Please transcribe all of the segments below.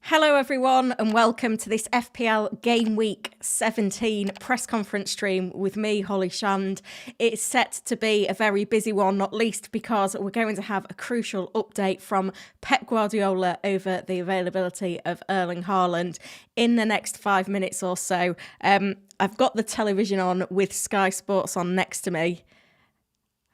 Hello everyone and welcome to this FPL Gameweek 17 press conference stream with me, Holly Shand. It's set to be a very busy one, not least because we're going to have a crucial update from Pep Guardiola over the availability of Erling Haaland in the next 5 minutes or so. I've got the television on with Sky Sports on next to me.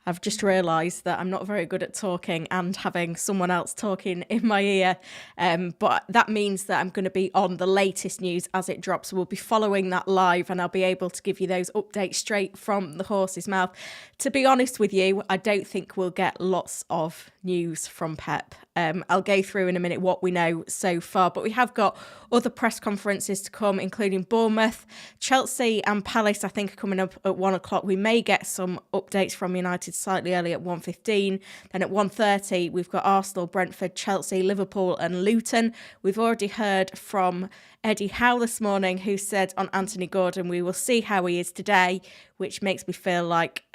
I've just realised that I'm not very good at talking and having someone else talking in my ear. But that means that I'm going to be on the latest news as it drops. We'll be following that live and I'll be able to give you those updates straight from the horse's mouth. To be honest with you, I don't think we'll get lots of news from Pep. I'll go through in a minute what we know so far, but we have got other press conferences to come, including Bournemouth, Chelsea and Palace, I think, are coming up at 1 o'clock. We may get some updates from United slightly early at 1:15. Then at 1:30, we've got Arsenal, Brentford, Chelsea, Liverpool and Luton. We've already heard from Eddie Howe this morning, who said on Anthony Gordon, we will see how he is today, which makes me feel like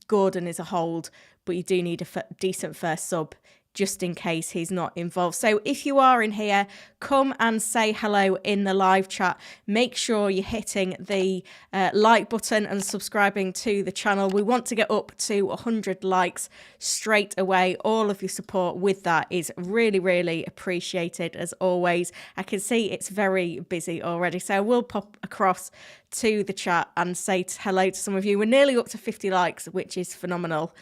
Gordon is a hold, but you do need a decent first sub just in case he's not involved. So if you are in here, come and say hello in the live chat. Make sure you're hitting the like button and subscribing to the channel. We want to get up to 100 likes straight away. All of your support with that is really, really appreciated as always. I can see it's very busy already, so I will pop across to the chat and say hello to some of you. We're nearly up to 50 likes, which is phenomenal.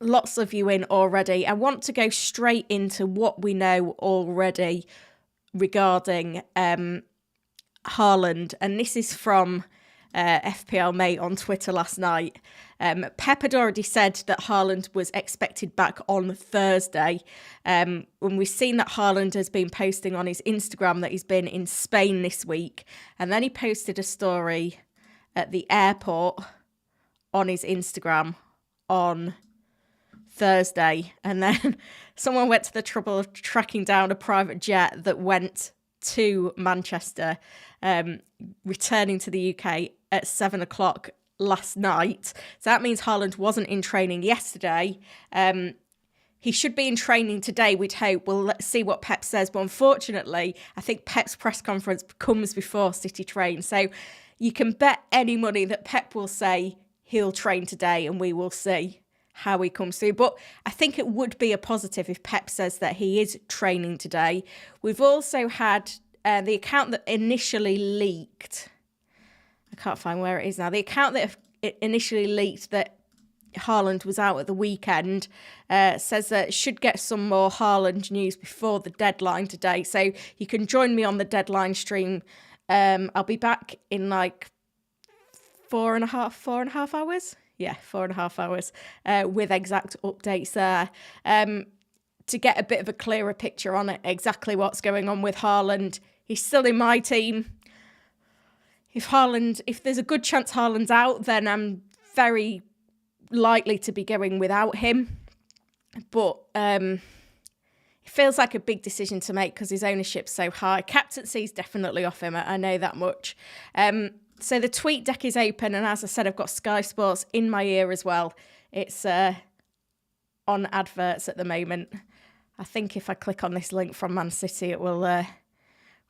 Lots of you in already. I want to go straight into what we know already regarding Haaland, and this is from FPL Mate on Twitter last night. Pep had already said that Haaland was expected back on Thursday. When we've seen that Haaland has been posting on his Instagram that he's been in Spain this week, and then he posted a story at the airport on his Instagram on Thursday, and then someone went to the trouble of tracking down a private jet that went to Manchester, returning to the UK at 7 o'clock last night. So that means Haaland wasn't in training yesterday. He should be in training today, we'd hope. Let's see what Pep says. But unfortunately, I think Pep's press conference comes before City train. So you can bet any money that Pep will say he'll train today, and we will see how he comes through. But I think it would be a positive if Pep says that he is training today. We've also had the account that initially leaked. I can't find where it is now. The account that initially leaked that Haaland was out at the weekend says that should get some more Haaland news before the deadline today. So you can join me on the deadline stream. I'll be back in like 4.5 hours. Yeah, 4.5 hours with exact updates there to get a bit of a clearer picture on it, exactly what's going on with Haaland. He's still in my team. If there's a good chance Haaland's out, then I'm very likely to be going without him. But it feels like a big decision to make because his ownership's so high. Captaincy is definitely off him, I know that much. So the tweet deck is open, and as I said, I've got Sky Sports in my ear as well. It's on adverts at the moment. I think if I click on this link from Man City, it will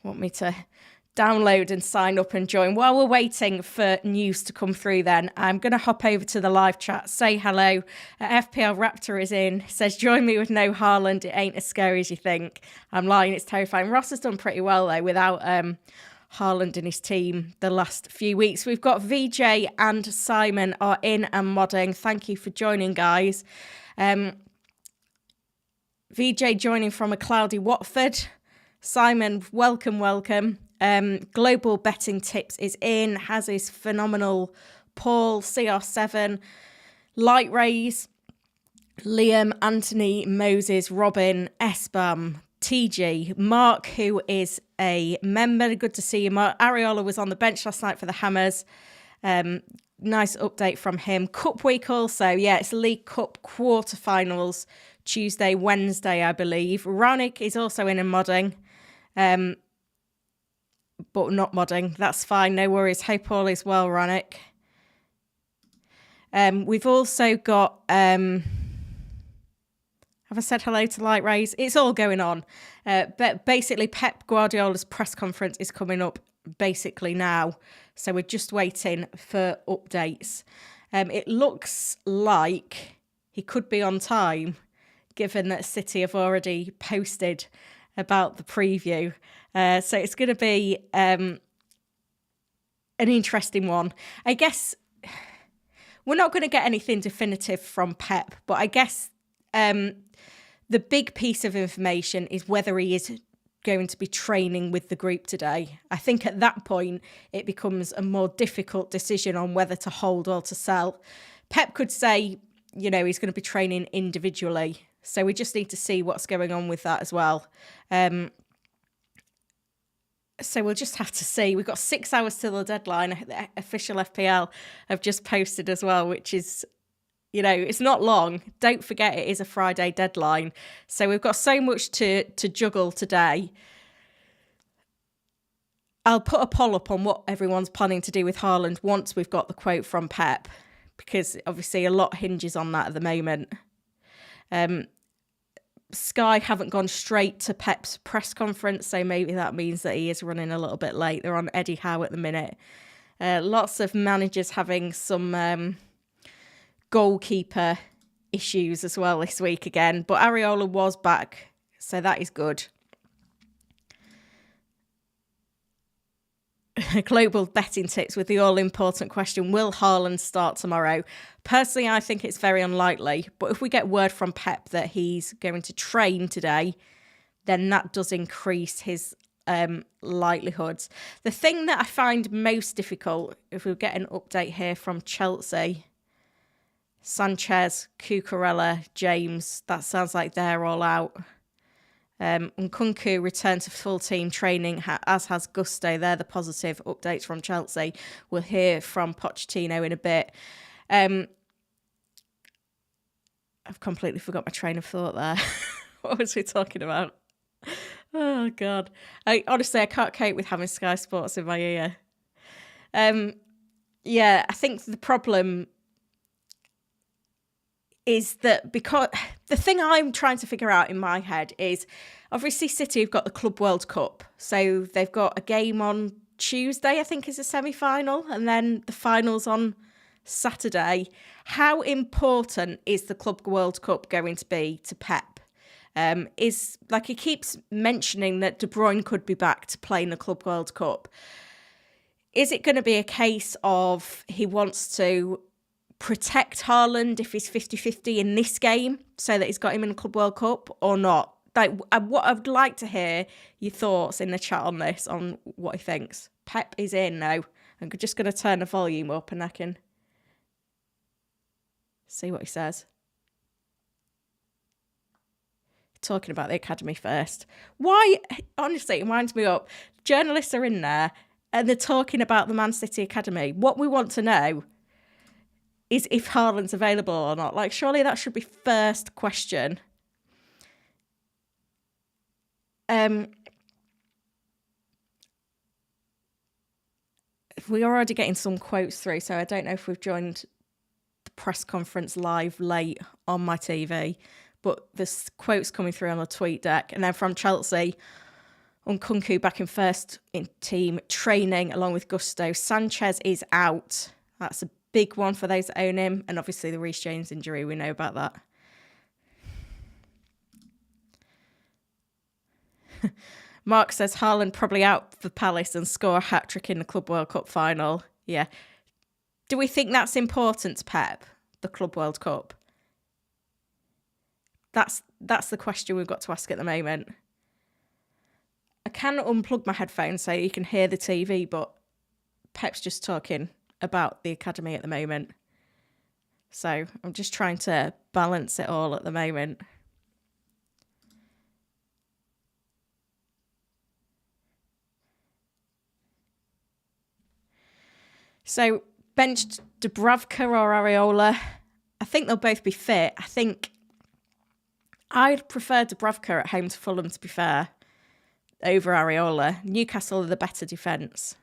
want me to download and sign up and join. While we're waiting for news to come through then, I'm going to hop over to the live chat, say hello. FPL Raptor is in, says, join me with no Haaland. It ain't as scary as you think. I'm lying, it's terrifying. Ross has done pretty well, though, without Haaland and his team the last few weeks. We've got VJ and Simon are in and modding. Thank you for joining, guys. VJ joining from a cloudy Watford. Simon, welcome. Global Betting Tips is in, has his phenomenal Paul, CR7, Light Rays, Liam, Anthony, Moses, Robin, Esbam, TG, Mark, who is a member. Good to see you, Mark. Ariola was on the bench last night for the Hammers. Nice update from him. Cup week also. Yeah, it's League Cup quarterfinals Tuesday, Wednesday, I believe. Ranik is also in and modding. But not modding. That's fine. No worries. Hope all is well, Ranik. We've also got... Have I said hello to Light Rays? It's all going on. But basically, Pep Guardiola's press conference is coming up basically now. So we're just waiting for updates. It looks like he could be on time, given that City have already posted about the preview. So it's going to be an interesting one. I guess we're not going to get anything definitive from Pep, but I guess the big piece of information is whether he is going to be training with the group today. I think at that point, it becomes a more difficult decision on whether to hold or to sell. Pep could say, he's going to be training individually. So we just need to see what's going on with that as well. So we'll just have to see. We've got 6 hours till the deadline. The official FPL have just posted as well, which is, it's not long. Don't forget it is a Friday deadline. So we've got so much to juggle today. I'll put a poll up on what everyone's planning to do with Haaland once we've got the quote from Pep, because obviously a lot hinges on that at the moment. Sky haven't gone straight to Pep's press conference, so maybe that means that he is running a little bit late. They're on Eddie Howe at the minute. Lots of managers having some goalkeeper issues as well this week again, but Areola was back, so that is good. Global betting tips with the all-important question, will Haaland start tomorrow? Personally, I think it's very unlikely, but if we get word from Pep that he's going to train today, then that does increase his likelihoods. The thing that I find most difficult, if we get an update here from Chelsea, Sanchez, Cucurella, James, that sounds like they're all out. Nkunku returned to full team training, as has Gusto. They're the positive updates from Chelsea. We'll hear from Pochettino in a bit. I've completely forgot my train of thought there. What was we talking about? Oh, God. Honestly, I can't cope with having Sky Sports in my ear. Yeah, I think the problem is that, because the thing I'm trying to figure out in my head is, obviously City have got the Club World Cup, so they've got a game on Tuesday, I think is a semi-final, and then the finals on Saturday. How important is the Club World Cup going to be to Pep? Is, like, he keeps mentioning that De Bruyne could be back to play in the Club World Cup. Is it going to be a case of he wants to protect Haaland if he's 50-50 in this game so that he's got him in the Club World Cup, or not? Like, what I'd like to hear your thoughts in the chat on this, on what he thinks. Pep is in now. I'm just going to turn the volume up and I can see what he says. Talking about the academy first. Why? Honestly, it winds me up. Journalists are in there and they're talking about the Man City academy. What we want to know is if Haaland's available or not. Like, surely that should be first question. We're already getting some quotes through, so I don't know if we've joined the press conference live late on my TV, but there's quotes coming through on the tweet deck. And then from Chelsea, Nkunku back in first in team training along with Gusto. Sanchez is out. That's a big one for those that own him. And obviously the Reece James injury, we know about that. Mark says Haaland probably out for Palace and score a hat-trick in the Club World Cup final. Yeah. Do we think that's important to Pep, the Club World Cup? That's the question we've got to ask at the moment. I can unplug my headphones so you can hear the TV, but Pep's just talking about the academy at the moment. So I'm just trying to balance it all at the moment. So benched Dubravka or Areola. I think they'll both be fit. I think I'd prefer Dubravka at home to Fulham, to be fair, over Areola. Newcastle are the better defence.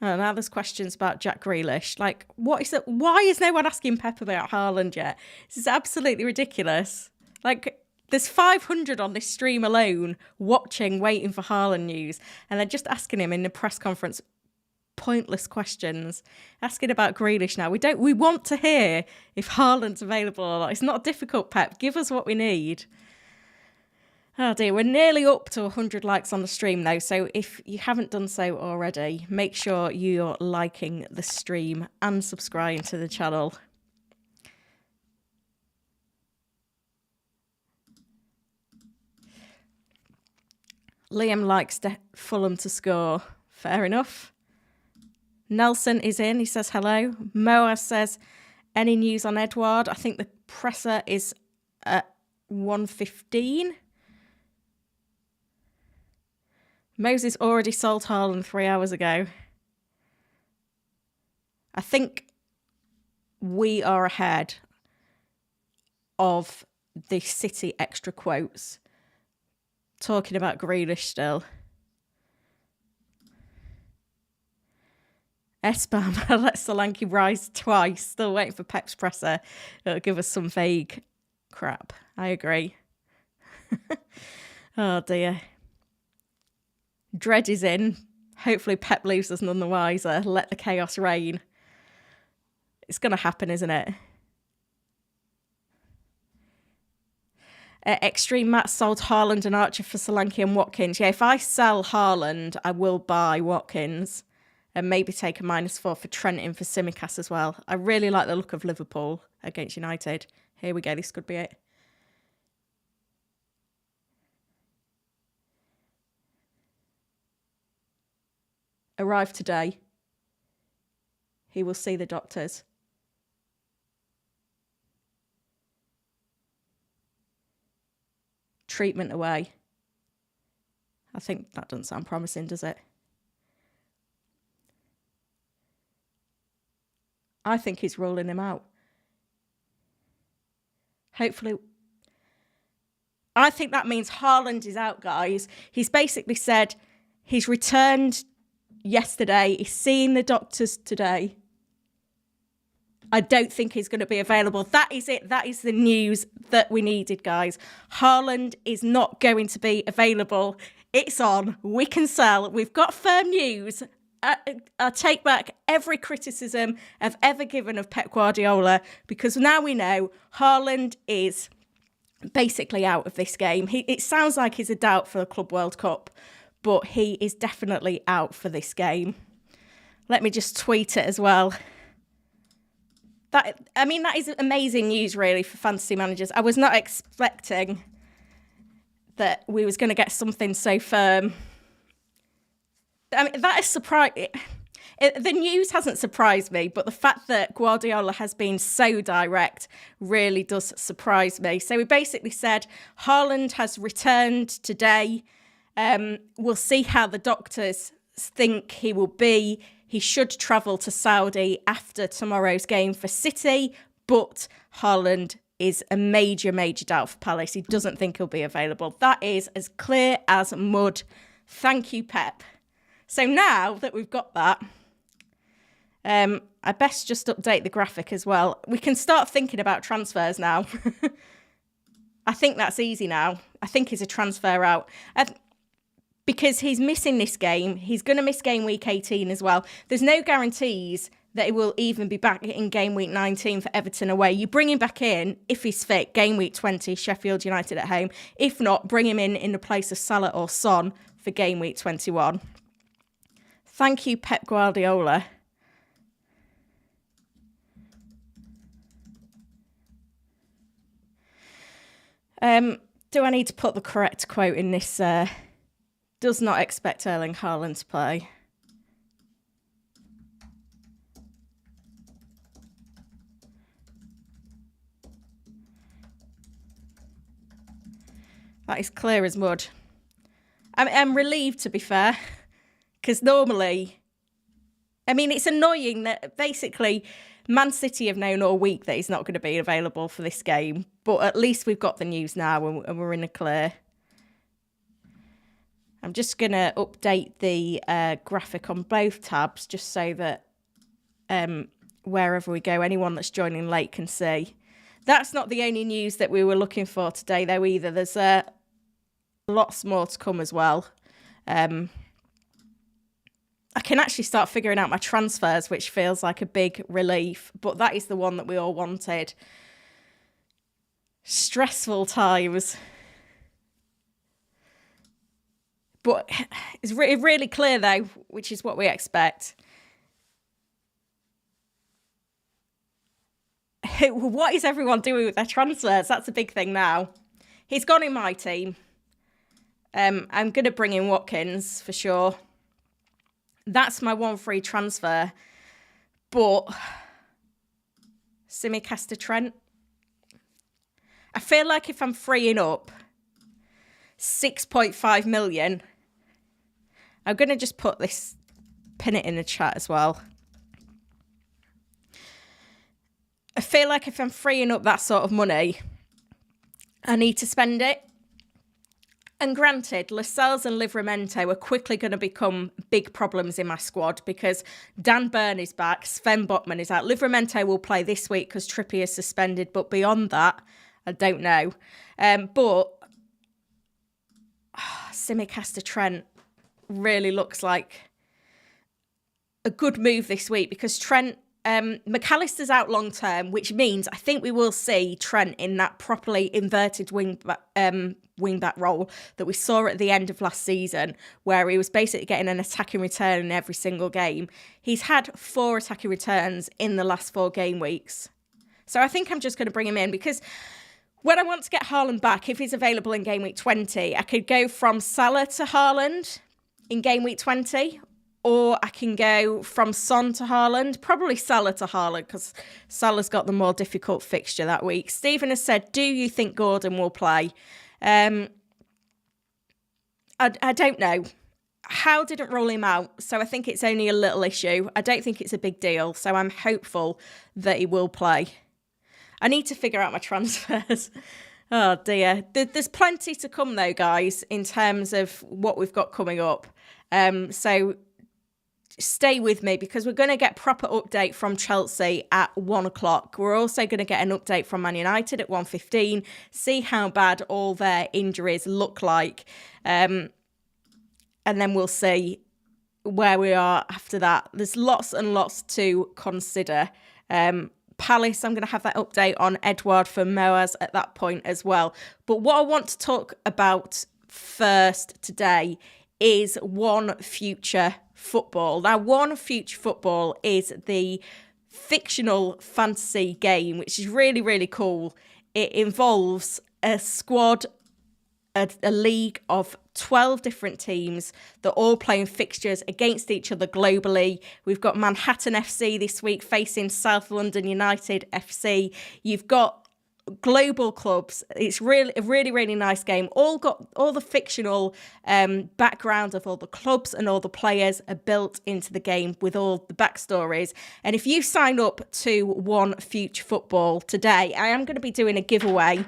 Oh, now there's questions about Jack Grealish. Like, what is it? Why is no one asking Pep about Haaland yet? This is absolutely ridiculous. Like, there's 500 on this stream alone watching, waiting for Haaland news. And they're just asking him in the press conference pointless questions. Asking about Grealish now. We want to hear if Haaland's available or not. It's not difficult, Pep. Give us what we need. Oh dear, we're nearly up to 100 likes on the stream though, so if you haven't done so already, make sure you're liking the stream and subscribing to the channel. Liam likes Fulham to score. Fair enough. Nelson is in, he says hello. Moa says, any news on Edouard? I think the presser is at 1:15. Moses already sold Haaland 3 hours ago. I think we are ahead of the City extra quotes. Talking about Grealish still. Espam let Solanke rise twice. Still waiting for Pep's presser. It'll give us some vague crap. I agree. Oh dear. Dread is in. Hopefully Pep leaves us none the wiser. Let the chaos reign. It's going to happen, isn't it? Extreme Matt sold Haaland and Archer for Solanke and Watkins. Yeah, if I sell Haaland, I will buy Watkins. And maybe take a -4 for Trent in for Tsimikas as well. I really like the look of Liverpool against United. Here we go. This could be it. Arrive today. He will see the doctors. Treatment away. I think that doesn't sound promising, does it? I think he's ruling him out. Hopefully. I think that means Haaland is out, guys. He's basically said he's returned yesterday. He's seeing the doctors today. I don't think he's going to be available. That is it. That is the news that we needed, guys. Haaland is not going to be available. It's on. We can sell. We've got firm news. I take back every criticism I've ever given of Pep Guardiola, because now we know Haaland is basically out of this game. It sounds like he's a doubt for the Club World Cup, but he is definitely out for this game. Let me just tweet it as well. That is amazing news, really, for fantasy managers. I was not expecting that we was going to get something so firm. I mean, that is surprising. The news hasn't surprised me, but the fact that Guardiola has been so direct really does surprise me. So we basically said Haaland has returned today. We'll see how the doctors think he will be. He should travel to Saudi after tomorrow's game for City, but Haaland is a major, major doubt for Palace. He doesn't think he'll be available. That is as clear as mud. Thank you, Pep. So now that we've got that, I best just update the graphic as well. We can start thinking about transfers now. I think that's easy now. I think he's a transfer out. Because he's missing this game. He's going to miss game week 18 as well. There's no guarantees that he will even be back in game week 19 for Everton away. You bring him back in, if he's fit, game week 20, Sheffield United at home. If not, bring him in the place of Salah or Son for game week 21. Thank you, Pep Guardiola. Do I need to put the correct quote in this? Does not expect Erling Haaland to play. That is clear as mud. I'm relieved, to be fair, because normally, it's annoying that basically Man City have known all week that he's not going to be available for this game, but at least we've got the news now and we're in the clear. I'm just going to update the graphic on both tabs just so that wherever we go, anyone that's joining late can see. That's not the only news that we were looking for today, though, either. There's lots more to come as well. I can actually start figuring out my transfers, which feels like a big relief, but that is the one that we all wanted. Stressful times. But it's really clear, though, which is what we expect. What is everyone doing with their transfers? That's a big thing now. He's gone in my team. I'm going to bring in Watkins for sure. That's my one free transfer. But Simicasta Trent. I feel like if I'm freeing up 6.5 million, I'm going to just put this, pin it in the chat as well. I feel like if I'm freeing up that sort of money, I need to spend it. And granted, Lascelles and Livramento are quickly going to become big problems in my squad because Dan Burn is back, Sven Botman is out. Livramento will play this week because Trippier is suspended, but beyond that, I don't know. Simicasta Trent really looks like a good move this week because Trent, McAllister's out long term, which means I think we will see Trent in that properly inverted wing back role that we saw at the end of last season, where he was basically getting an attacking return in every single game. He's had 4 attacking returns in the last 4 game weeks. So I think I'm just going to bring him in because when I want to get Haaland back, if he's available in game week 20, I could go from Salah to Haaland in game week 20, or I can go from Son to Haaland, probably Salah to Haaland because Salah's got the more difficult fixture that week. Stephen has said, do you think Gordon will play? I don't know. Howe didn't rule him out, so I think it's only a little issue. I don't think it's a big deal, so I'm hopeful that he will play. I need to figure out my transfers. Oh, dear. There's plenty to come, though, guys, in terms of what we've got coming up. So stay with me because we're going to get proper update from Chelsea at 1 o'clock. We're also going to get an update from Man United at 1:15, see how bad all their injuries look like. And then we'll see where we are after that. There's lots and lots to consider. Palace, I'm going to have that update on Edouard for Moaz at that point as well. But what I want to talk about first today is One Future Football. Now, One Future Football is the fictional fantasy game, which is really, really cool. It involves a squad, a league of 12 different teams that all playing fixtures against each other globally. We've got Manhattan FC this week facing South London United FC. You've got global clubs. It's really a really nice game. All the fictional background of all the clubs and all the players are built into the game with all the backstories. And if you sign up to One Future Football today, I am going to be doing a giveaway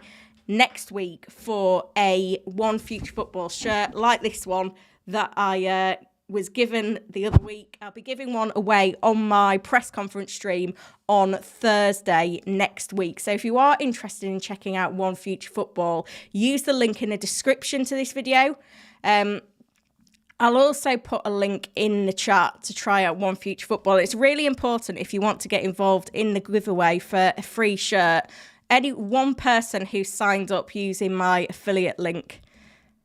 next week for a One Future Football shirt like this one that I was given the other week. I'll be giving one away on my press conference stream on Thursday next week. So if you are interested in checking out One Future Football, use the link in the description to this video. I'll also put a link in the chat to try out One Future Football. It's really important if you want to get involved in the giveaway for a free shirt. Any one person who signed up using my affiliate link,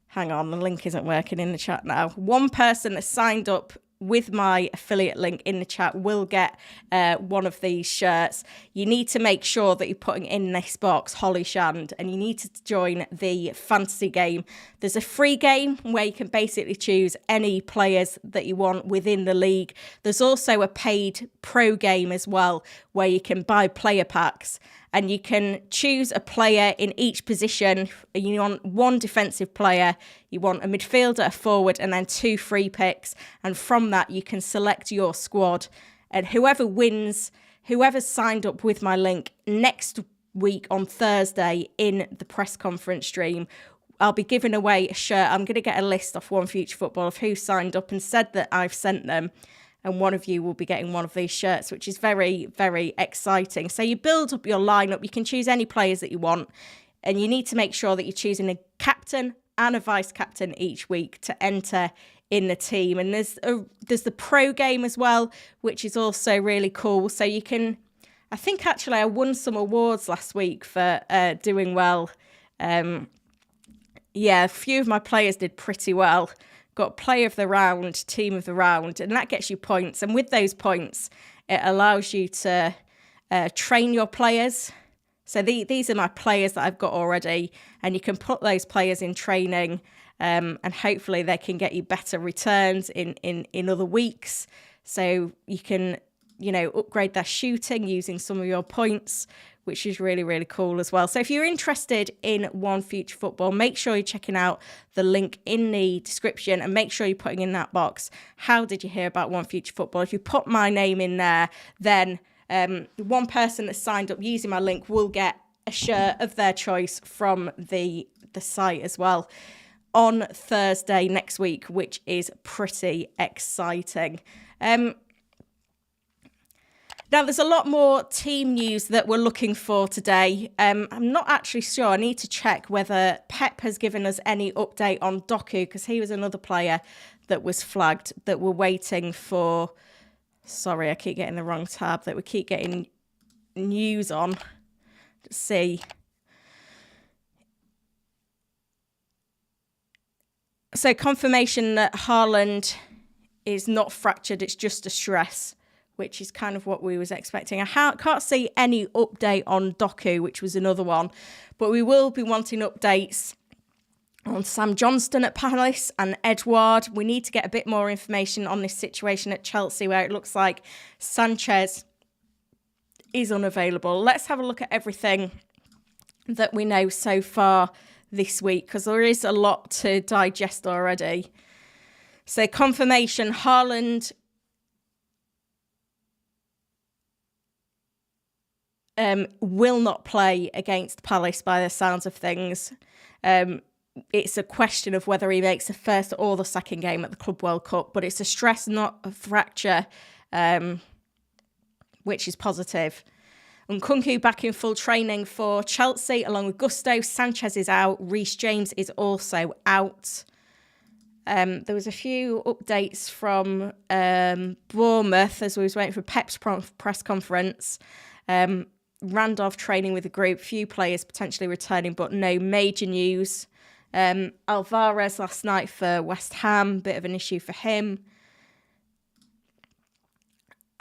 hang on, the link isn't working in the chat now. One person that signed up with my affiliate link in the chat will get one of these shirts. You need to make sure that you're putting in this box, Holly Shand, and you need to join the fantasy game. There's a free game where you can basically choose any players that you want within the league. There's also a paid pro game as well, where you can buy player packs. And you can choose a player in each position. You want one defensive player, you want a midfielder, a forward, and then 2 free picks. And from that, you can select your squad. And whoever wins, whoever's signed up with my link next week on Thursday in the press conference stream, I'll be giving away a shirt. I'm going to get a list off One Future Football of who signed up and said that I've sent them. And one of you will be getting one of these shirts, which is very, very exciting. So you build up your lineup. You can choose any players that you want. And you need to make sure that you're choosing a captain and a vice captain each week to enter in the team. And there's the pro game as well, which is also really cool. So you can, I think actually I won some awards last week for doing well. Yeah, a few of my players did pretty well. Got player of the round, team of the round, and that gets you points. And with those points, it allows you to train your players. So these are my players that I've got already, and you can put those players in training, and hopefully they can get you better returns in other weeks. So you can, upgrade their shooting using some of your points, which is really, really cool as well. So if you're interested in One Future Football, make sure you're checking out the link in the description and make sure you're putting in that box, how did you hear about One Future Football? If you put my name in there, then one person that signed up using my link will get a shirt of their choice from the site as well on Thursday next week, which is pretty exciting. Now, there's a lot more team news that we're looking for today. I'm not actually sure. I need to check whether Pep has given us any update on Doku, because he was another player that was flagged that we're waiting for. Sorry, I keep getting the wrong tab, that we keep getting news on. Let's see. So confirmation that Haaland is not fractured, it's just a stress, which is kind of what we was expecting. I can't see any update on Doku, which was another one, but we will be wanting updates on Sam Johnston at Palace and Edouard. We need to get a bit more information on this situation at Chelsea, where it looks like Sanchez is unavailable. Let's have a look at everything that we know so far this week, because there is a lot to digest already. So confirmation, Haaland will not play against Palace by the sounds of things. It's a question of whether he makes the first or the second game at the Club World Cup, but it's a stress, not a fracture, which is positive. Nkunku back in full training for Chelsea, along with Gusto. Sanchez is out. Reece James is also out. There was a few updates from Bournemouth as we was waiting for Pep's press conference. Randolph training with the group, few players potentially returning, but no major news. Alvarez last night for West Ham, bit of an issue for him.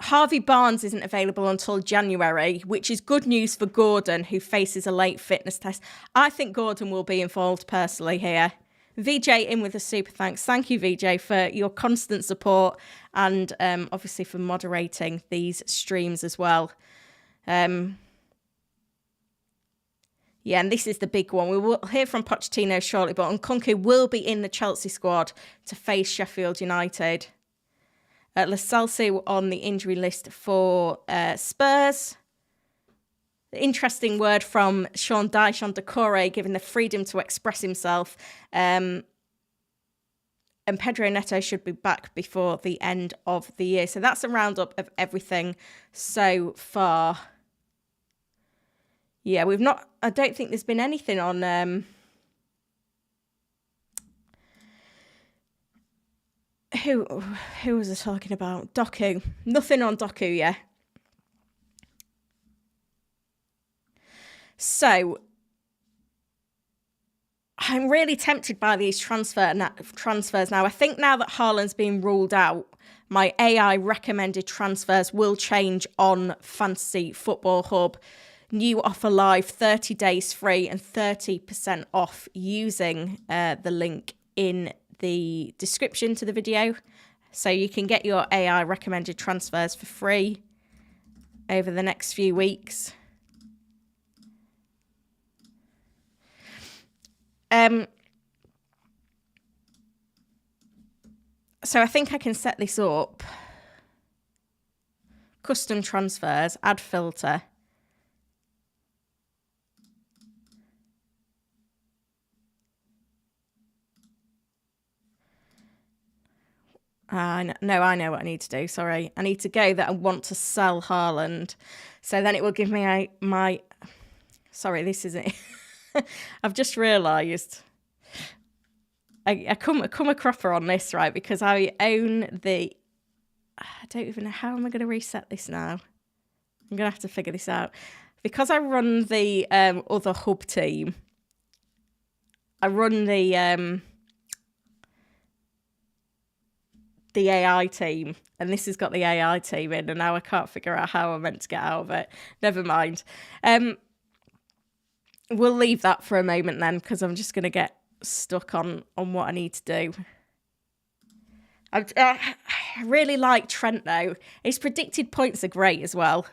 Harvey Barnes isn't available until January, which is good news for Gordon, who faces a late fitness test. I think Gordon will be involved personally here. VJ in with a super thanks. Thank you, VJ, for your constant support and obviously for moderating these streams as well. Yeah, and this is the big one. We will hear from Pochettino shortly, but Nkunku will be in the Chelsea squad to face Sheffield United. Lo Celso on the injury list for Spurs. Interesting word from Sean Dyche on Decore, giving the freedom to express himself. And Pedro Neto should be back before the end of the year. So that's a roundup of everything so far. Yeah, I don't think there's been anything on who was I talking about? Doku. Nothing on Doku, yeah. So I'm really tempted by these transfers now. I think now that Haaland's been ruled out, my AI recommended transfers will change on Fantasy Football Hub. New offer live, 30 days free and 30% off using the link in the description to the video. So you can get your AI recommended transfers for free over the next few weeks. So I think I can set this up. Custom transfers, add filter. No, I know what I need to do. Sorry. I need to go that I want to sell Haaland. So then it will give me my... Sorry, this isn't... I've just realised I come a cropper on this, right? Because I own the... I don't even know how am I going to reset this now. I'm going to have to figure this out. Because I run the other hub team, I run the AI team, and this has got the AI team in, and now I can't figure out how I'm meant to get out of it. Never mind. We'll leave that for a moment then, because I'm just going to get stuck on what I need to do. I really like Trent, though. His predicted points are great as well.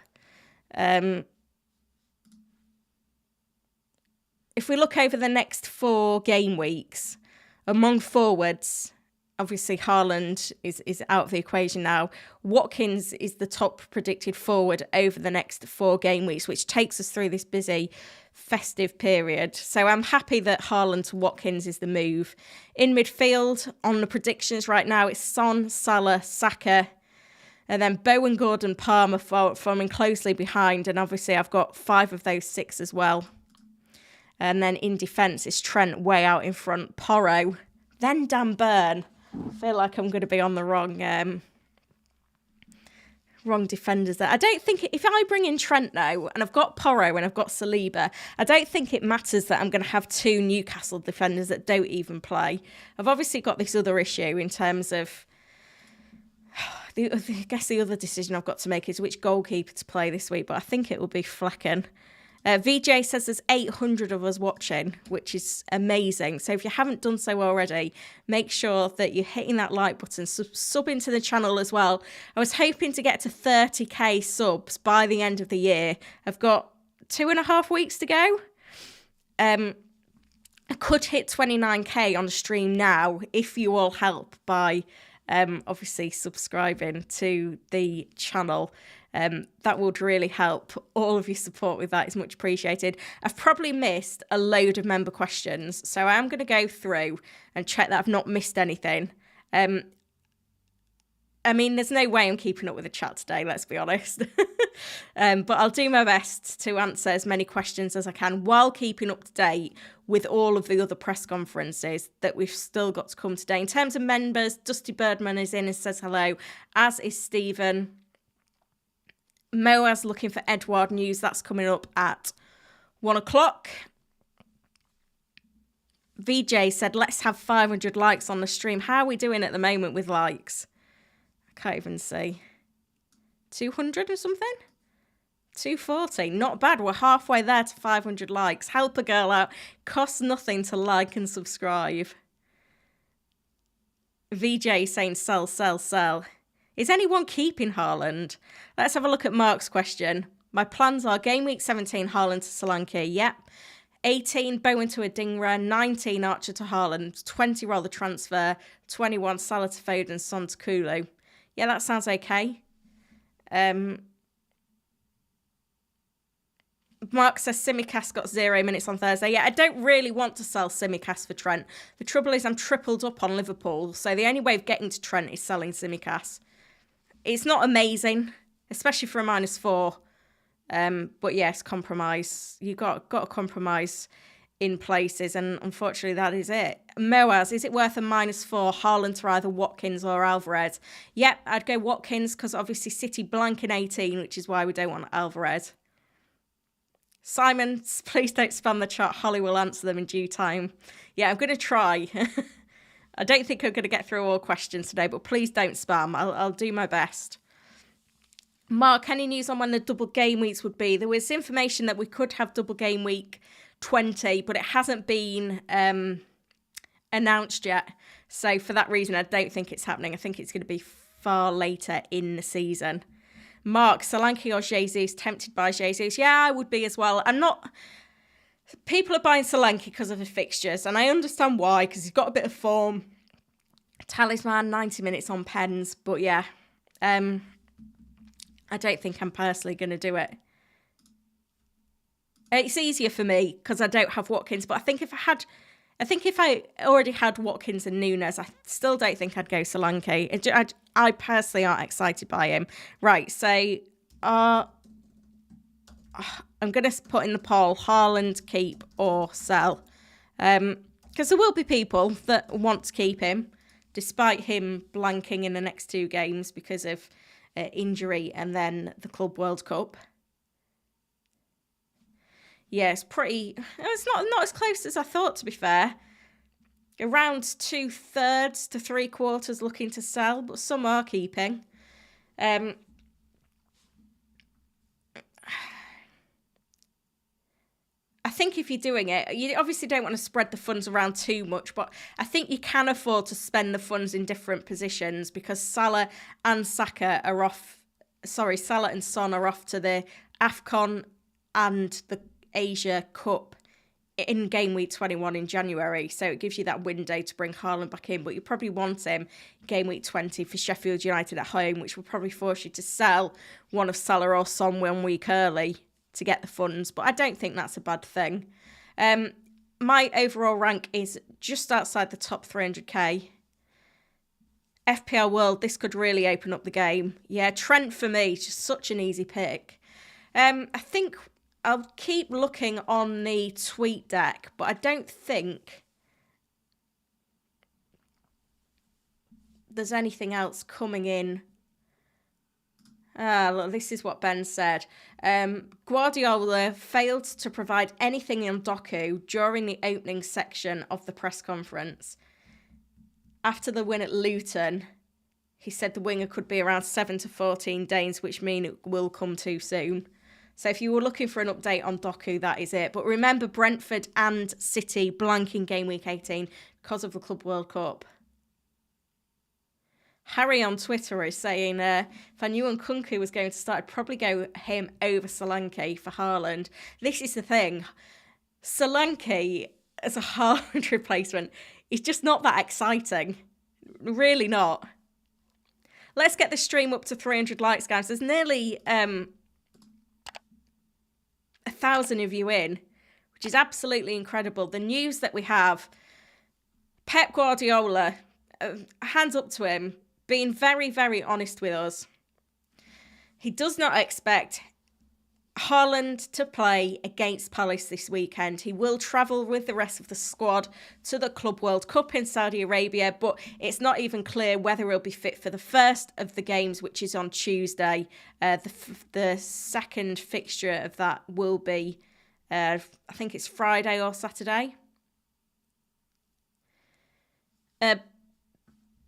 If we look over the next 4 game weeks, among forwards, obviously Haaland is out of the equation now. Watkins is the top predicted forward over the next 4 game weeks, which takes us through this busy festive period. So I'm happy that Haaland to Watkins is the move. In midfield, on the predictions right now, it's Son, Salah, Saka, and then Bowen, Gordon, Palmer following closely behind. And obviously I've got 5 of those 6 as well. And then in defence, it's Trent way out in front, Porro, then Dan Burn. I feel like I'm going to be on the wrong defenders there. I don't think if I bring in Trent now, and I've got Porro and I've got Saliba, I don't think it matters that I'm going to have 2 Newcastle defenders that don't even play. I've obviously got this other issue in terms of, I guess the other decision I've got to make is which goalkeeper to play this week, but I think it will be Flecken. VJ says there's 800 of us watching, which is amazing. So if you haven't done so already, make sure that you're hitting that like button, sub into the channel as well. I was hoping to get to 30k subs by the end of the year. I've got 2.5 weeks to go. I could hit 29k on the stream now if you all help by obviously subscribing to the channel. That would really help. All of your support with that is much appreciated. I've probably missed a load of member questions, so I am going to go through and check that I've not missed anything. I mean, there's no way I'm keeping up with the chat today, let's be honest. But I'll do my best to answer as many questions as I can while keeping up to date with all of the other press conferences that we've still got to come today. In terms of members, Dusty Birdman is in and says hello, as is Stephen. Moaz looking for Edward news. That's coming up at 1 o'clock. VJ said, let's have 500 likes on the stream. How are we doing at the moment with likes? I can't even see. 200 or something? 240. Not bad. We're halfway there to 500 likes. Help a girl out. Costs nothing to like and subscribe. VJ saying sell, sell, sell. Is anyone keeping Haaland? Let's have a look at Mark's question. My plans are game week 17, Haaland to Solanke. Yep. 18, Bowen to Adingra. 19, Archer to Haaland. 20, roll the transfer. 21, Salah to Foden. Son to Kulu. Yeah, that sounds okay. Mark says Simicast got 0 minutes on Thursday. Yeah, I don't really want to sell Simicast for Trent. The trouble is I'm tripled up on Liverpool, so the only way of getting to Trent is selling Simicast. It's not amazing, especially for a -4. But yes, compromise. You've got to compromise in places, and unfortunately that is it. Moaz, is it worth a -4 Haaland to either Watkins or Alvarez? Yep, I'd go Watkins because obviously City blank in 18, which is why we don't want Alvarez. Simon, please don't spam the chat. Holly will answer them in due time. Yeah, I'm going to try. I don't think I'm going to get through all questions today, but please don't spam. I'll do my best. Mark, any news on when the double game weeks would be? There was information that we could have double game week 20, but it hasn't been announced yet. So for that reason, I don't think it's happening. I think it's going to be far later in the season. Mark, Solanke or Jesus? Tempted by Jesus? Yeah, I would be as well. I'm not... People are buying Solanke because of the fixtures, and I understand why, because he's got a bit of form. Talisman, 90 minutes on pens, but yeah. I don't think I'm personally going to do it. It's easier for me because I don't have Watkins, but I think if I had I think if I already had Watkins and Nunes, I still don't think I'd go Solanke. I personally aren't excited by him. Right, so I'm going to put in the poll, Haaland, keep or sell. Because there will be people that want to keep him, despite him blanking in the next 2 games because of injury and then the Club World Cup. Yeah, it's not as close as I thought, to be fair. Around 2/3 to 3/4 looking to sell, but some are keeping. I think if you're doing it, you obviously don't want to spread the funds around too much, but I think you can afford to spend the funds in different positions because Salah and Son are off to the AFCON and the Asia Cup in game week 21 in January. So it gives you that window to bring Haaland back in, but you probably want him game week 20 for Sheffield United at home, which will probably force you to sell one of Salah or Son 1 week early to get the funds, but I don't think that's a bad thing. My overall rank is just outside the top 300k. FPL World, this could really open up the game. Yeah, Trent for me, just such an easy pick. I think I'll keep looking on the tweet deck, but I don't think there's anything else coming in. Look, this is what Ben said. Guardiola failed to provide anything on Doku during the opening section of the press conference. After the win at Luton, he said the winger could be around 7 to 14 days, which mean it will come too soon. So if you were looking for an update on Doku, that is it. But remember, Brentford and City blanking game week 18 because of the Club World Cup. Harry on Twitter is saying, if I knew Nkunku was going to start, I'd probably go him over Solanke for Haaland. This is the thing. Solanke as a Haaland replacement is just not that exciting. Really not. Let's get the stream up to 300 likes, guys. There's nearly 1,000 of you in, which is absolutely incredible. The news that we have, Pep Guardiola, hands up to him, being very, very honest with us. He does not expect Haaland to play against Palace this weekend. He will travel with the rest of the squad to the Club World Cup in Saudi Arabia, but it's not even clear whether he'll be fit for the first of the games, which is on Tuesday. The second fixture of that will be, I think it's Friday or Saturday.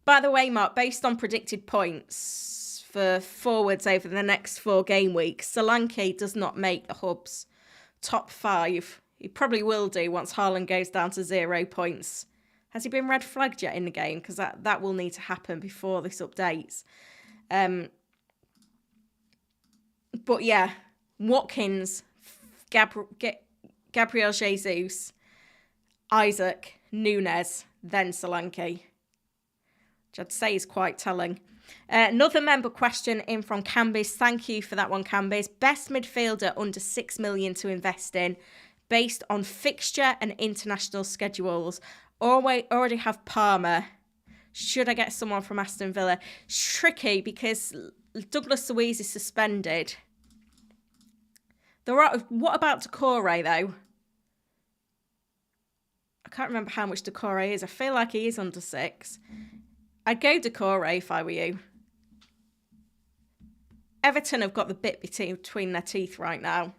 By the way, Mark, based on predicted points for forwards over the next 4 game weeks, Solanke does not make the Hub's top 5. He probably will do once Haaland goes down to 0 points. Has he been red flagged yet in the game? Because that will need to happen before this updates. But yeah, Watkins, Gabriel Jesus, Isaac, Nunes, then Solanke, which I'd say is quite telling. Another member question in from Cambis. Thank you for that one, Cambis. Best midfielder under 6 million to invest in based on fixture and international schedules. Already have Palmer. Should I get someone from Aston Villa? It's tricky because Douglas Luiz is suspended. What about Decore, though? I can't remember how much Decore is. I feel like he is under 6. I'd go Decore if I were you. Everton have got the bit between their teeth right now.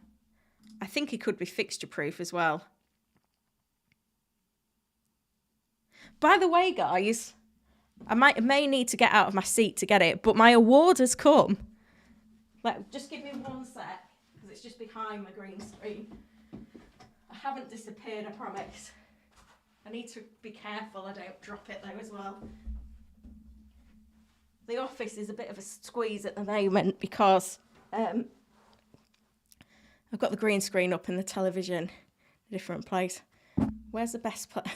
I think he could be fixture-proof as well. By the way, guys, I may need to get out of my seat to get it, but my award has come. Just give me 1 sec, because it's just behind my green screen. I haven't disappeared, I promise. I need to be careful I don't drop it, though, as well. The office is a bit of a squeeze at the moment because I've got the green screen up and the television in a different place. Where's the best place?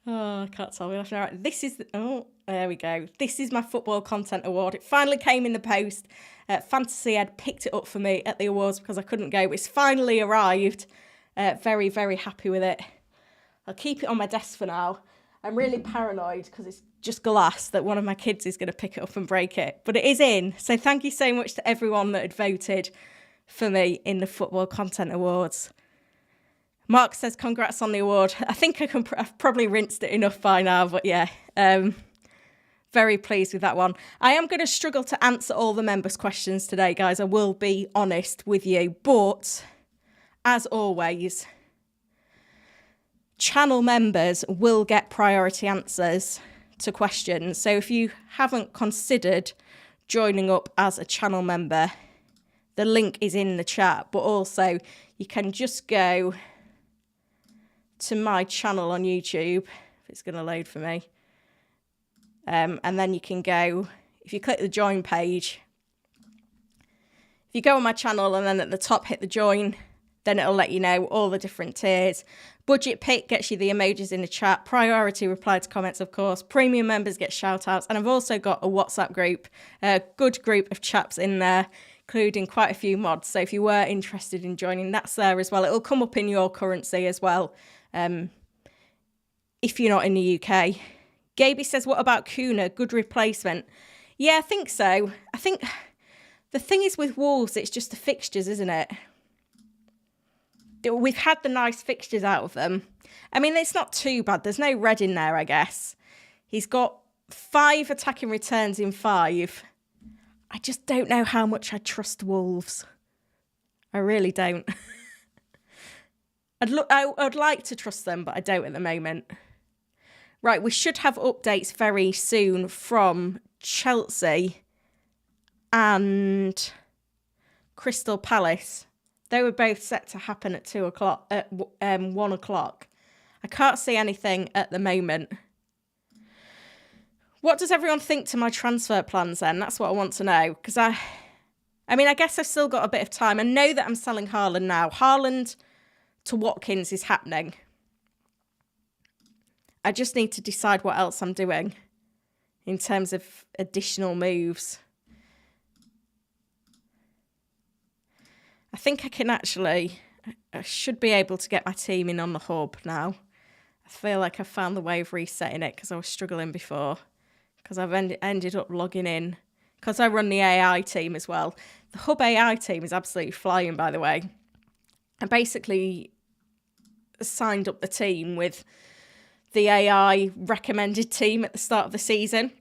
Oh, I can't tell. All right. This is there we go. This is my football content award. It finally came in the post. Fantasy had picked it up for me at the awards because I couldn't go. It's finally arrived. Very, very happy with it. I'll keep it on my desk for now. I'm really paranoid because it's just glass that one of my kids is going to pick it up and break it. But it is in. So thank you so much to everyone that had voted for me in the Football Content Awards. Mark says, congrats on the award. I think I've probably rinsed it enough by now, but yeah, very pleased with that one. I am going to struggle to answer all the members' questions today, guys. I will be honest with you. But as always, channel members will get priority answers to questions. So if you haven't considered joining up as a channel member, the link is in the chat, but also you can just go to my channel on YouTube, if it's going to load for me. And then you can go, if you click the join page, if you go on my channel and then at the top hit the join, then it'll let you know all the different tiers. Budget pick gets you the emojis in the chat. Priority reply to comments, of course. Premium members get shout outs. And I've also got a WhatsApp group, a good group of chaps in there, including quite a few mods. So if you were interested in joining, that's there as well. It'll come up in your currency as well, if you're not in the UK. Gaby says, what about Kuna? Good replacement. Yeah, I think so. I think the thing is with Wolves, it's just the fixtures, isn't it? We've had the nice fixtures out of them. I mean, it's not too bad. There's no red in there, I guess. He's got 5 attacking returns in 5. I just don't know how much I trust Wolves. I really don't. I'd like to trust them, but I don't at the moment. Right, we should have updates very soon from Chelsea and Crystal Palace. They were both set to happen at 2 o'clock, at 1 o'clock. I can't see anything at the moment. What does everyone think to my transfer plans then? That's what I want to know. Because I mean, I guess I've still got a bit of time. I know that I'm selling Haaland now. Haaland to Watkins is happening. I just need to decide what else I'm doing in terms of additional moves. I think I should be able to get my team in on the hub now. I feel like I found the way of resetting it because I was struggling before. Because I've ended up logging in. Because I run the AI team as well. The hub AI team is absolutely flying, by the way. I basically signed up the team with the AI recommended team at the start of the season.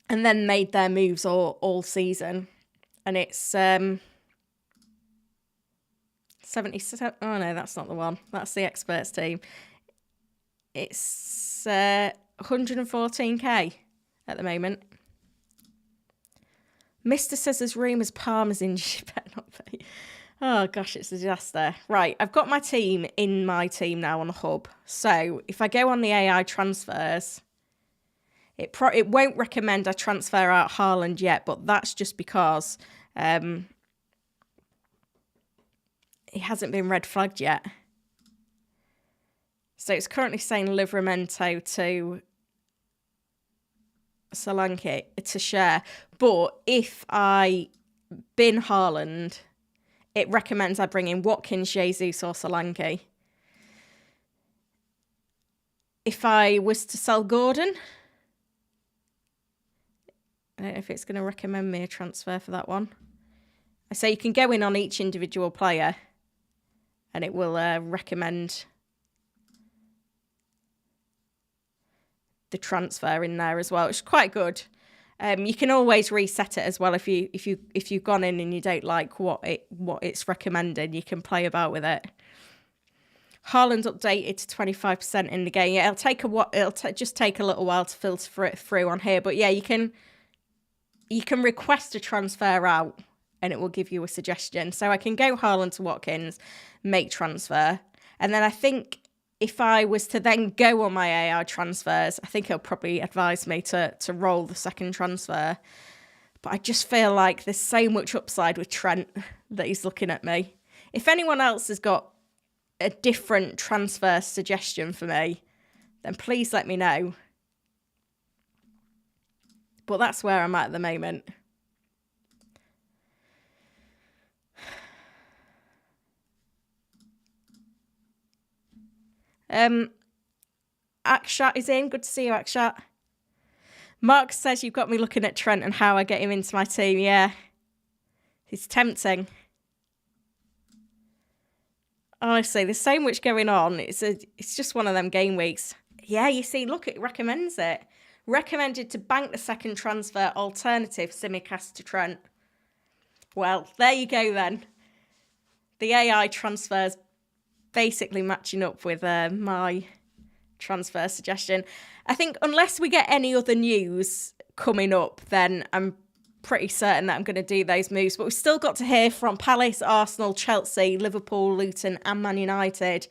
And then made their moves all season. And it's 77. Oh no, that's not the one. That's the experts team. It's 114k at the moment. Mr. says there's rumours Palmer's injured. Better not be. Oh gosh, it's a disaster. Right, I've got my team in my team now on the hub. So if I go on the AI transfers, it won't recommend I transfer out Haaland yet, but that's just because he hasn't been red flagged yet. So it's currently saying Livramento to Solanke to share. But if I bin Haaland, it recommends I bring in Watkins, Jesus or Solanke. If I was to sell Gordon, I don't know if it's going to recommend me a transfer for that one. I say you can go in on each individual player and it will recommend the transfer in there as well, which is quite good. You can always reset it as well if you've gone in and you don't like what it's recommending. You can play about with it. Haaland's updated to 25% in the game. Yeah, it'll just take a little while to filter it through on here, but yeah, you can request a transfer out and it will give you a suggestion. So I can go Haaland to Watkins, make transfer, and then I think if I was to then go on my AI transfers, I think he'll probably advise me to roll the second transfer. But I just feel like there's so much upside with Trent that he's looking at me. If anyone else has got a different transfer suggestion for me, then please let me know. But that's where I'm at the moment. Akshat is in. Good to see you, Akshat. Mark says you've got me looking at Trent and how I get him into my team. Yeah. It's tempting. Honestly, there's so much going on. It's just one of them game weeks. Yeah, you see, look, it recommends it. Recommended to bank the second transfer, alternative Simicast to Trent. Well, there you go then. The AI transfers basically matching up with my transfer suggestion. I think unless we get any other news coming up, then I'm pretty certain that I'm going to do those moves. But we've still got to hear from Palace, Arsenal, Chelsea, Liverpool, Luton and Man United.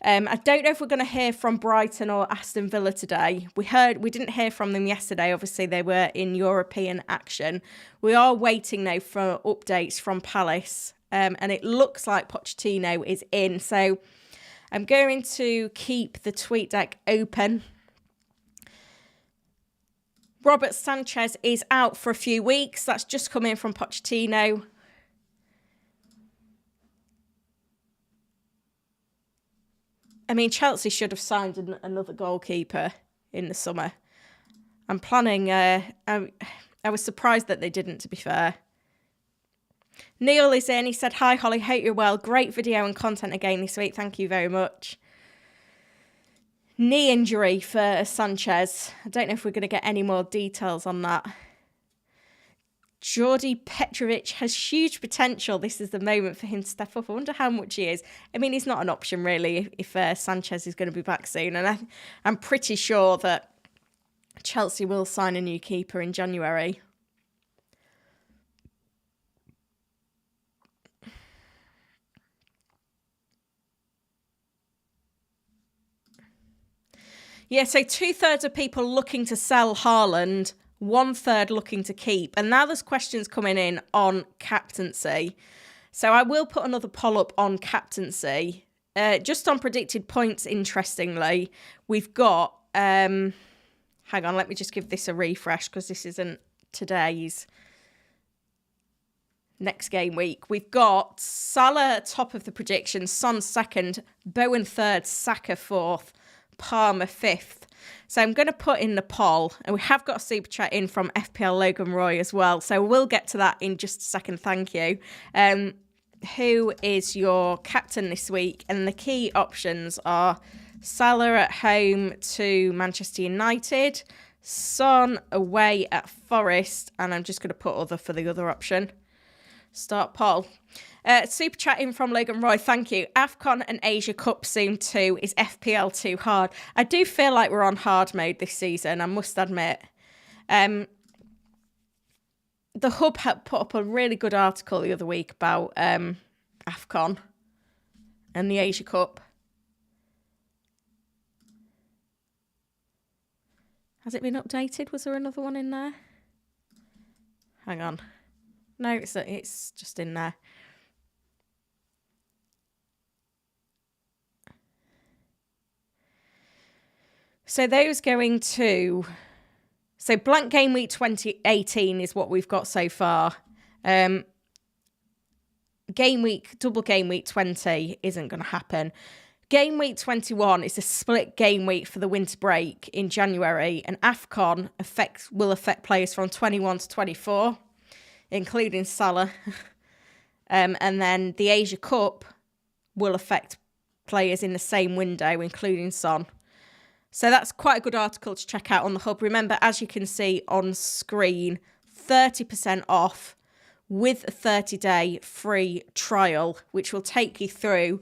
I don't know if we're going to hear from Brighton or Aston Villa today. We didn't hear from them yesterday. Obviously, they were in European action. We are waiting now for updates from Palace. And it looks like Pochettino is in. So I'm going to keep the tweet deck open. Robert Sanchez is out for a few weeks. That's just come in from Pochettino. I mean, Chelsea should have signed another goalkeeper in the summer. I'm planning... I was surprised that they didn't, to be fair. Neil is in. He said, "Hi, Holly. Hope you're well. Great video and content again this week. Thank you very much." Knee injury for Sanchez. I don't know if we're going to get any more details on that. Jordi Petrovic has huge potential. This is the moment for him to step up. I wonder how much he is. I mean, he's not an option, really, if Sanchez is going to be back soon. And I'm pretty sure that Chelsea will sign a new keeper in January. Yeah, so 2/3 of people looking to sell Haaland, 1/3 looking to keep. And now there's questions coming in on captaincy. So I will put another poll up on captaincy. Just on predicted points, interestingly, we've got... hang on, let me just give this a refresh because this isn't today's. Next game week. We've got Salah top of the predictions, Son second, Bowen third, Saka fourth, Palmer fifth. So I'm going to put in the poll, and we have got a super chat in from FPL Logan Roy as well. So we'll get to that in just a second. Thank you. Who is your captain this week? And the key options are Salah at home to Manchester United, Son away at Forest, and I'm just going to put other for the other option. Start poll. Super chat in from Logan Roy, thank you. AFCON and Asia Cup soon too. Is FPL too hard? I do feel like we're on hard mode this season, I must admit. The Hub had put up a really good article the other week about AFCON and the Asia Cup. Has it been updated? Was there another one in there? Hang on. No, it's just in there. So those going to... So blank game week 2018 is what we've got so far. Double game week 20 isn't going to happen. Game week 21 is a split game week for the winter break in January. And AFCON will affect players from 21 to 24, including Salah. And then the Asia Cup will affect players in the same window, including Son. So that's quite a good article to check out on the Hub. Remember, as you can see on screen, 30% off with a 30-day free trial, which will take you through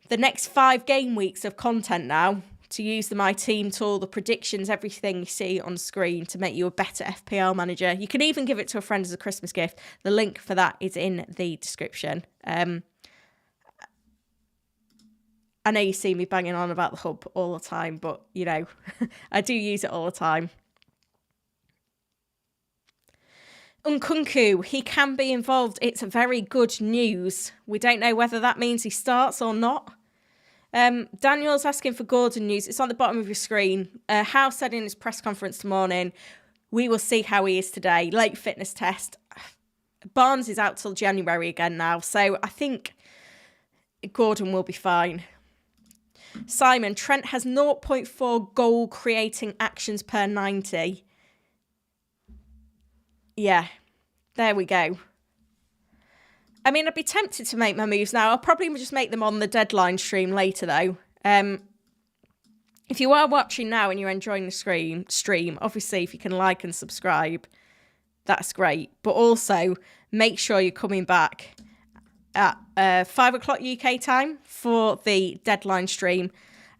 the next 5 game weeks of content now to use the My Team tool, the predictions, everything you see on screen to make you a better FPL manager. You can even give it to a friend as a Christmas gift. The link for that is in the description. I know you see me banging on about the Hub all the time, but, you know, I do use it all the time. Nkunku, he can be involved. It's very good news. We don't know whether that means he starts or not. Daniel's asking for Gordon news. It's on the bottom of your screen. Howe said in his press conference this morning, we will see how he is today. Late fitness test. Barnes is out till January again now, so I think Gordon will be fine. Simon, Trent has 0.4 goal creating actions per 90. Yeah, there we go. I mean, I'd be tempted to make my moves now. I'll probably just make them on the deadline stream later, though. If you are watching now and you're enjoying the stream, obviously, if you can like and subscribe, that's great. But also, make sure you're coming back at 5 o'clock UK time for the deadline stream.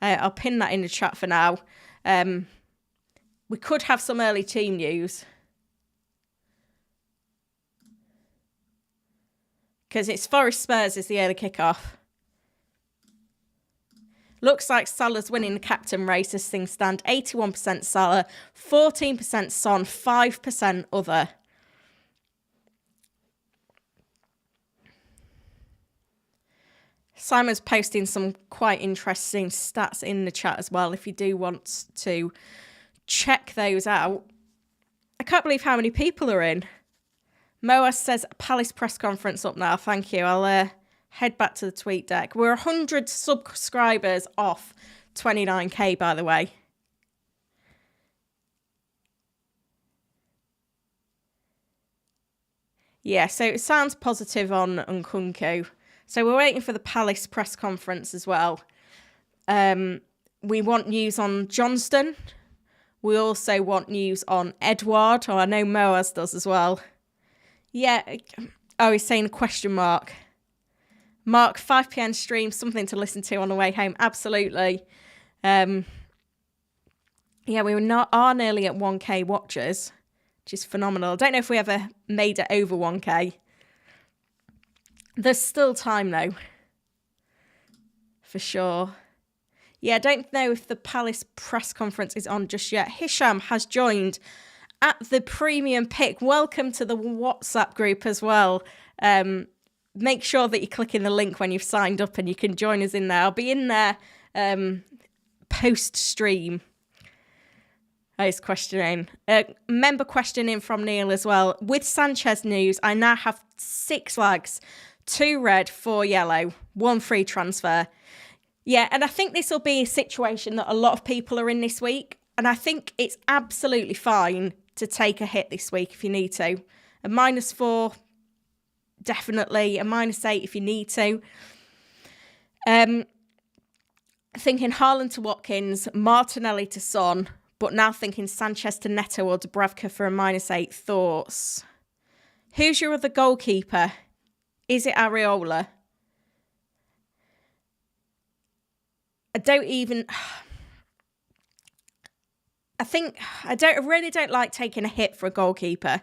I'll pin that in the chat for now. We could have some early team news, because it's Forest Spurs is the early kickoff. Looks like Salah's winning the captain race as things stand. 81% Salah, 14% Son, 5% other. Simon's posting some quite interesting stats in the chat as well, if you do want to check those out. I can't believe how many people are in. Moa says Palace press conference up now. Thank you. I'll head back to the tweet deck. We're 100 subscribers off 29k, by the way. Yeah, so it sounds positive on Nkunku. So we're waiting for the Palace press conference as well. We want news on Johnston. We also want news on Edouard. Oh, I know Moaz does as well. Yeah. Oh, he's saying a question mark. Mark, 5 p.m. stream, something to listen to on the way home. Absolutely. Yeah, we are nearly at 1k watchers, which is phenomenal. I don't know if we ever made it over 1k. There's still time, though. For sure. Yeah, I don't know if the Palace press conference is on just yet. Hisham has joined at the premium pick. Welcome to the WhatsApp group as well. Make sure that you click in the link when you've signed up and you can join us in there. I'll be in there post-stream. He's questioning. Member questioning from Neil as well. With Sanchez news, I now have 6 flags. 2 red, 4 yellow, 1 free transfer. Yeah, and I think this will be a situation that a lot of people are in this week. And I think it's absolutely fine to take a hit this week if you need to. A -4, definitely. A -8 if you need to. Thinking Haaland to Watkins, Martinelli to Son, but now thinking Sanchez to Neto or Dubravka for a -8. Thoughts? Who's your other goalkeeper? Is it Areola? I really don't like taking a hit for a goalkeeper.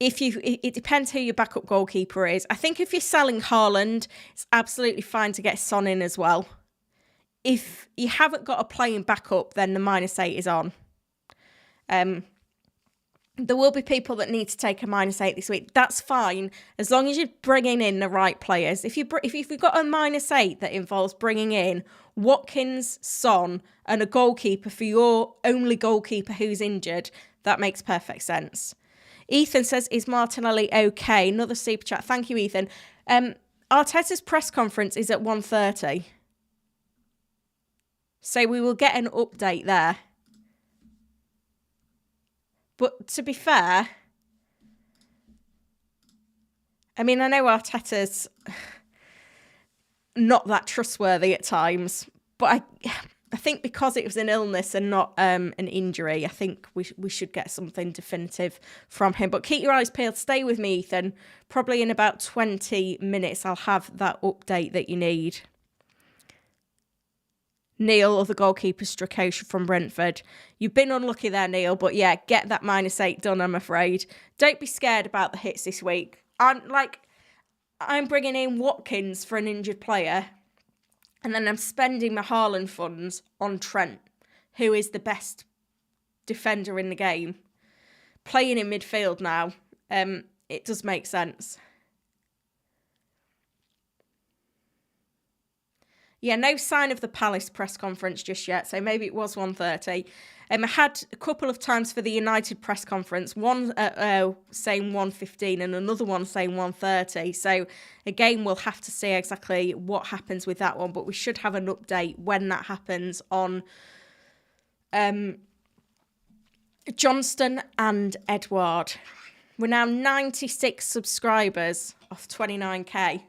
It depends who your backup goalkeeper is. I think if you're selling Haaland, it's absolutely fine to get Son in as well. If you haven't got a playing backup, then the -8 is on. There will be people that need to take a -8 this week. That's fine, as long as you're bringing in the right players. If you've got a -8 that involves bringing in Watkins, Son, and a goalkeeper for your only goalkeeper who's injured, that makes perfect sense. Ethan says, is Martinelli okay? Another super chat. Thank you, Ethan. Arteta's press conference is at 1:30. So we will get an update there. But to be fair, I mean, I know Arteta's not that trustworthy at times, but I think because it was an illness and not an injury, I think we should get something definitive from him. But keep your eyes peeled. Stay with me, Ethan. Probably in about 20 minutes, I'll have that update that you need. Neil, other goalkeeper, Strakosha from Brentford. You've been unlucky there, Neil, but yeah, get that -8 done, I'm afraid. Don't be scared about the hits this week. I'm bringing in Watkins for an injured player, and then I'm spending my Haaland funds on Trent, who is the best defender in the game. Playing in midfield now, it does make sense. Yeah, no sign of the Palace press conference just yet, so maybe it was 1:30. I had a couple of times for the United press conference, one saying 1:15 and another one saying 1:30. So again, we'll have to see exactly what happens with that one, but we should have an update when that happens on Johnston and Edward. We're now 96 subscribers off 29k.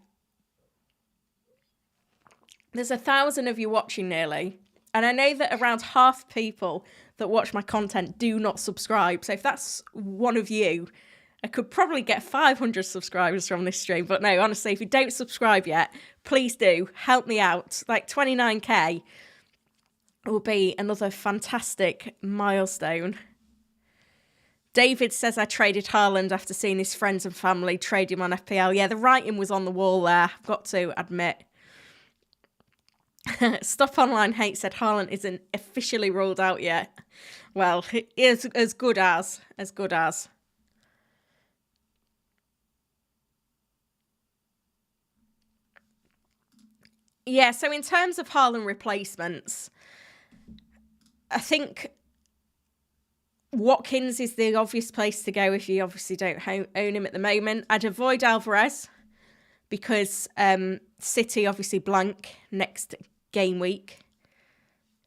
There's 1,000 of you watching nearly. And I know that around half people that watch my content do not subscribe. So if that's one of you, I could probably get 500 subscribers from this stream. But no, honestly, if you don't subscribe yet, please do. Help me out. Like 29k will be another fantastic milestone. David says I traded Haaland after seeing his friends and family trade him on FPL. Yeah, the writing was on the wall there, I've got to admit. Stop Online Hate said Haaland isn't officially ruled out yet. Well, it is as good as. Yeah, so in terms of Haaland replacements, I think Watkins is the obvious place to go if you obviously don't own him at the moment. I'd avoid Alvarez because City obviously blank next game week.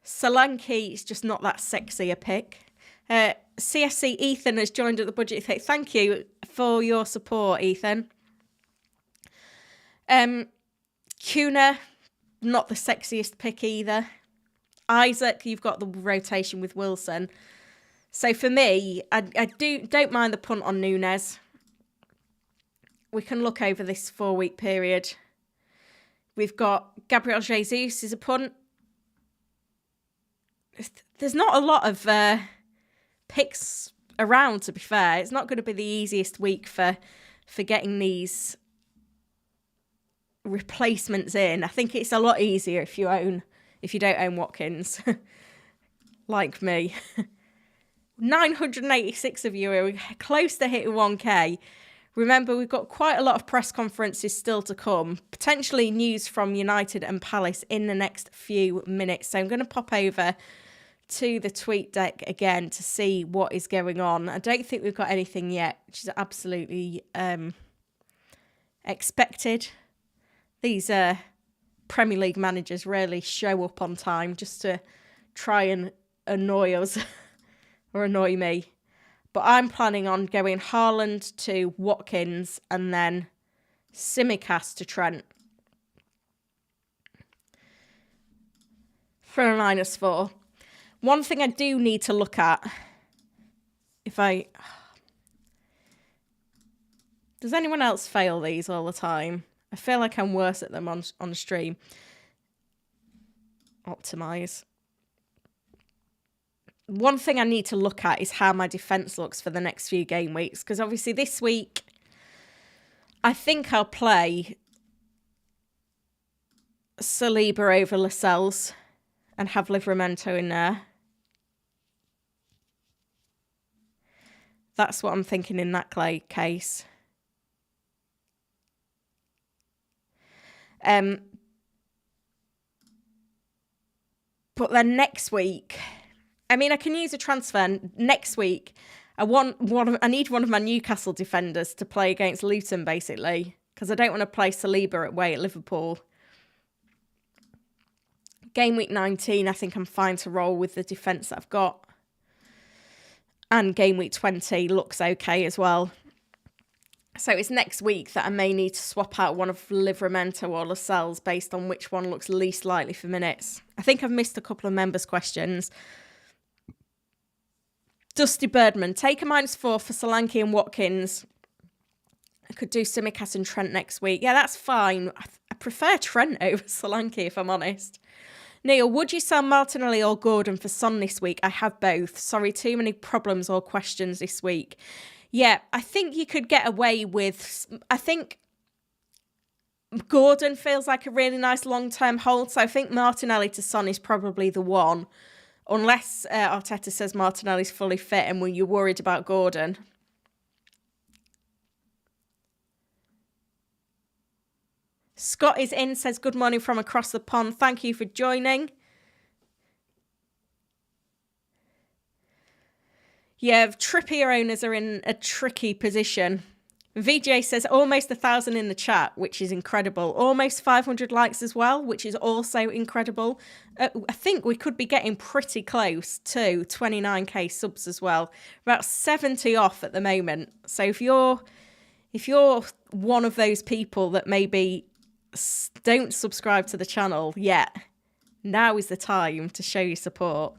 Solanke is just not that sexy a pick. CSC Ethan has joined at the budget. Thank you for your support, Ethan. Kuna, not the sexiest pick either. Isaac, you've got the rotation with Wilson. So for me, I don't mind the punt on Núñez. We can look over this 4-week period. We've got Gabriel Jesus is a punt. There's not a lot of picks around, to be fair. It's not going to be the easiest week for getting these replacements in. I think it's a lot easier if you don't own Watkins, like me. 986 of you are close to hitting 1k. Remember, we've got quite a lot of press conferences still to come, potentially news from United and Palace in the next few minutes. So I'm going to pop over to the tweet deck again to see what is going on. I don't think we've got anything yet, which is absolutely expected. These Premier League managers rarely show up on time just to try and annoy us or annoy me. But I'm planning on going Haaland to Watkins and then Tsimikas to Trent for a -4. One thing I do need to look at, does anyone else fail these all the time? I feel like I'm worse at them on stream. Optimize. One thing I need to look at is how my defence looks for the next few game weeks. Because obviously this week, I think I'll play Saliba over Lascelles and have Livramento in there. That's what I'm thinking in that case. But then next week, I mean, I can use a transfer next week. I need one of my Newcastle defenders to play against Luton, basically, because I don't want to play Saliba away at Liverpool. Game week 19, I think I'm fine to roll with the defence that I've got. And game week 20 looks okay as well. So it's next week that I may need to swap out one of Livramento or Lascelles based on which one looks least likely for minutes. I think I've missed a couple of members' questions. Dusty Birdman, take a -4 for Solanke and Watkins. I could do Tsimikas and Trent next week. Yeah, that's fine. I prefer Trent over Solanke, if I'm honest. Neil, would you sell Martinelli or Gordon for Son this week? I have both. Sorry, too many problems or questions this week. Yeah, I think you could get away with... I think Gordon feels like a really nice long-term hold, so I think Martinelli to Son is probably the one. Unless Arteta says Martinelli's fully fit and you're worried about Gordon. Scott is in, says good morning from across the pond. Thank you for joining. Yeah, Trippier owners are in a tricky position. VJ says almost 1,000 in the chat, which is incredible. Almost 500 likes as well, which is also incredible. I think we could be getting pretty close to 29k subs as well. About 70 off at the moment. So if you're one of those people that maybe don't subscribe to the channel yet, now is the time to show your support.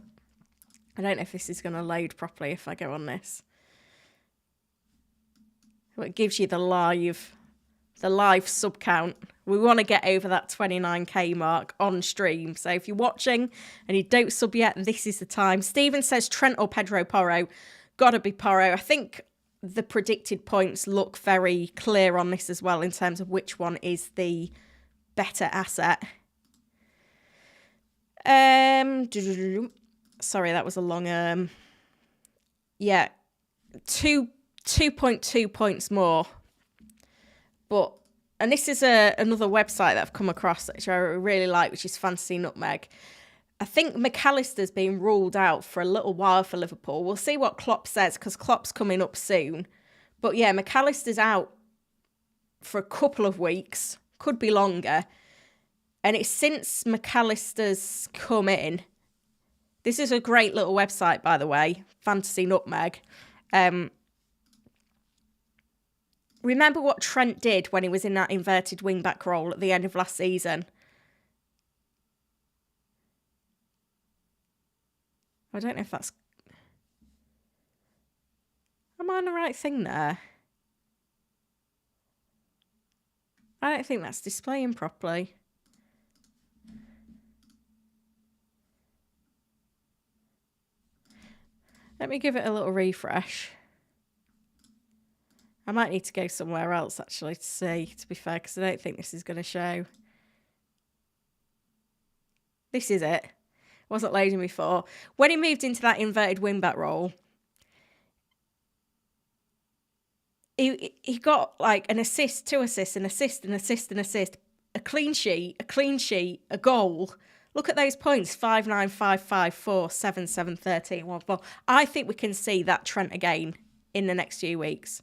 I don't know if this is going to load properly if I go on this. It gives you the live sub count. We want to get over that 29k mark on stream. So if you're watching and you don't sub yet, this is the time. Stephen says Trent or Pedro Porro. Gotta be Porro. I think the predicted points look very clear on this as well in terms of which one is the better asset. Sorry, that was a long yeah, 2.2 points more. And this is another website that I've come across which I really like, which is Fantasy Nutmeg. I think McAllister's been ruled out for a little while for Liverpool. We'll see what Klopp says, because Klopp's coming up soon. But yeah, McAllister's out for a couple of weeks, could be longer. And it's since McAllister's come in. This is a great little website, by the way, Fantasy Nutmeg. Remember what Trent did when he was in that inverted wing-back role at the end of last season? I don't know if that's... Am I on the right thing there? I don't think that's displaying properly. Let me give it a little refresh. I might need to go somewhere else, actually, to see, to be fair, because I don't think this is going to show. This is it. Wasn't loading before. When he moved into that inverted wing-back role, he got like an assist, 2 assists, an assist, an assist, an assist, a clean sheet, a goal. Look at those points, 5, 9, 5, 5, 4, 7, 7, 13, 1, 4. I think we can see that Trent again in the next few weeks.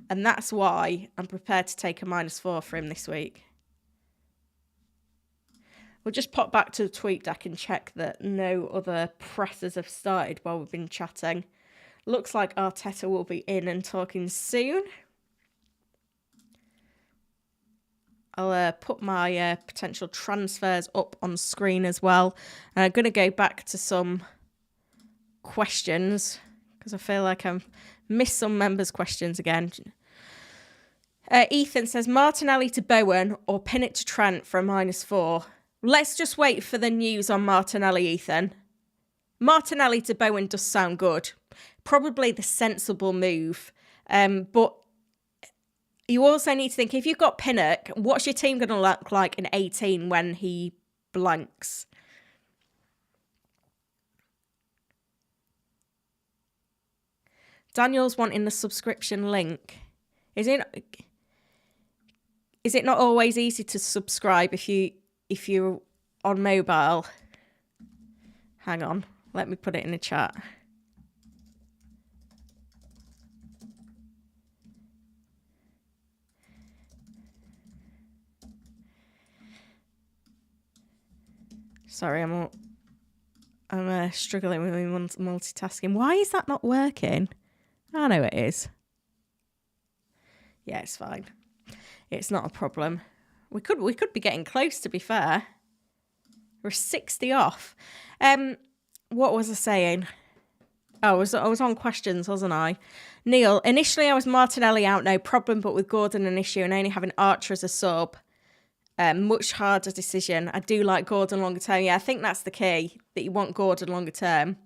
And that's why I'm prepared to take a -4 for him this week. We'll just pop back to the tweet deck and check that no other pressers have started while we've been chatting. Looks like Arteta will be in and talking soon. I'll put my potential transfers up on screen as well. And I'm going to go back to some questions because I feel like I've missed some members' questions again. Ethan says Martinelli to Bowen or pin it to Trent for a -4. Let's just wait for the news on Martinelli, Ethan. Martinelli to Bowen does sound good. Probably the sensible move. But you also need to think, if you've got Pinnock, what's your team going to look like in 18 when he blanks? Daniel's wanting the subscription link. Is it not always easy to subscribe if you're on mobile? Hang on, let me put it in the chat. Sorry, I'm struggling with multitasking. Why is that not working? I know it is. Yeah, it's fine. It's not a problem. We could be getting close, to be fair. We're 60 off. What was I saying? Oh, I was on questions, wasn't I? Neil, initially I was Martinelli out, no problem, but with Gordon an issue and only having Archer as a sub, much harder decision. I do like Gordon longer term. Yeah, I think that's the key, that you want Gordon longer term.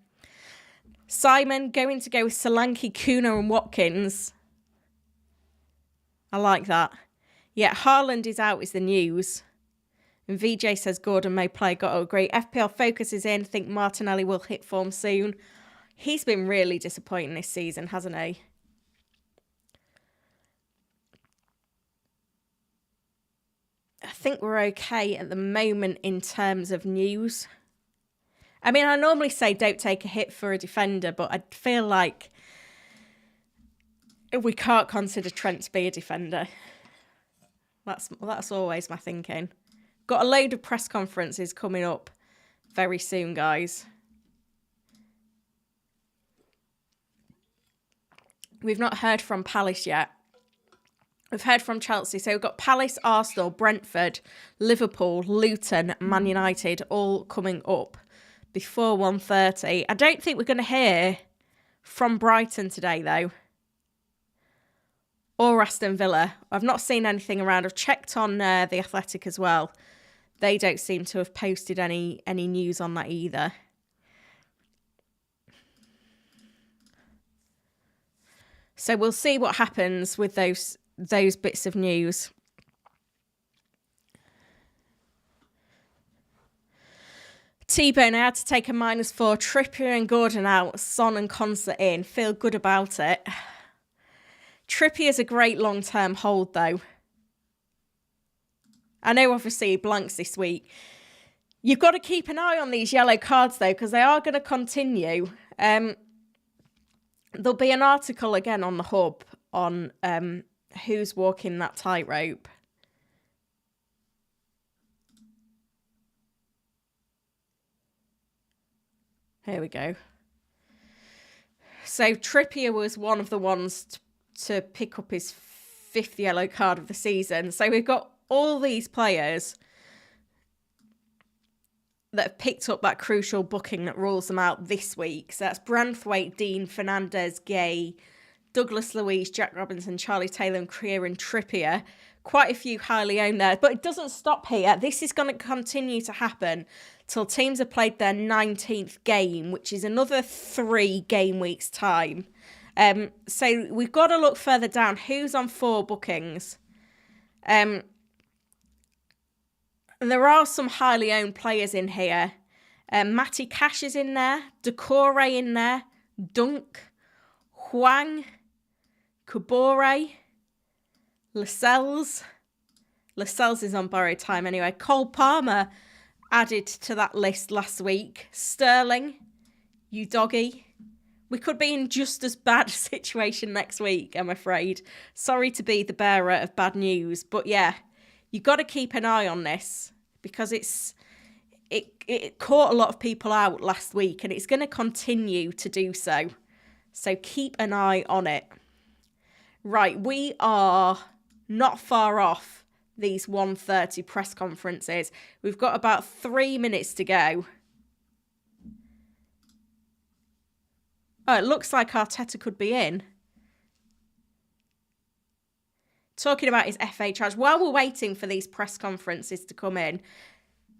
Simon, going to go with Solanke, Kuna and Watkins. I like that. Yeah, Haaland is out is the news. And VJ says Gordon may play. Got to agree. FPL Focus is in. Think Martinelli will hit form soon. He's been really disappointing this season, hasn't he? I think we're okay at the moment in terms of news. I mean, I normally say don't take a hit for a defender, but I feel like We can't consider Trent to be a defender. That's always my thinking. Got a load of press conferences coming up very soon, guys. We've not heard from Palace yet. We've heard from Chelsea. So we've got Palace, Arsenal, Brentford, Liverpool, Luton, Man United all coming up before 1:30. I don't think we're going to hear from Brighton today, though. Or Aston Villa. I've not seen anything around. I've checked on The Athletic as well. They don't seem to have posted any news on that either. So we'll see what happens with those bits of news. T-Bone, I had to take a -4. Trippier and Gordon out. Son and Concert in. Feel good about it. Trippier's a great long-term hold, though. I know, obviously, he blanks this week. You've got to keep an eye on these yellow cards, though, because they are going to continue. There'll be an article again on the Hub on who's walking that tightrope. Here we go. So Trippier was one of the ones to pick up his 5th yellow card of the season. So we've got all these players that have picked up that crucial booking that rules them out this week. So that's Branthwaite, Dean, Fernandes, Gay, Douglas Luiz, Jack Robinson, Charlie Taylor and Kieran Trippier. Quite a few highly owned there. But it doesn't stop here. This is going to continue to happen till teams have played their 19th game, which is another 3 game weeks' time. So we've got to look further down. Who's on 4 bookings? There are some highly owned players in here. Matty Cash is in there. Decore in there. Dunk. Huang. Kabore. Lascelles. Lascelles is on borrowed time anyway. Cole Palmer added to that list last week. Sterling. Udogie. We could be in just as bad a situation next week, I'm afraid. Sorry to be the bearer of bad news. But yeah, you've got to keep an eye on this because it caught a lot of people out last week and it's going to continue to do so. So keep an eye on it. Right, we are not far off these 1:30 press conferences. We've got about 3 minutes to go. Oh, it looks like Arteta could be in. Talking about his FA charge. While we're waiting for these press conferences to come in,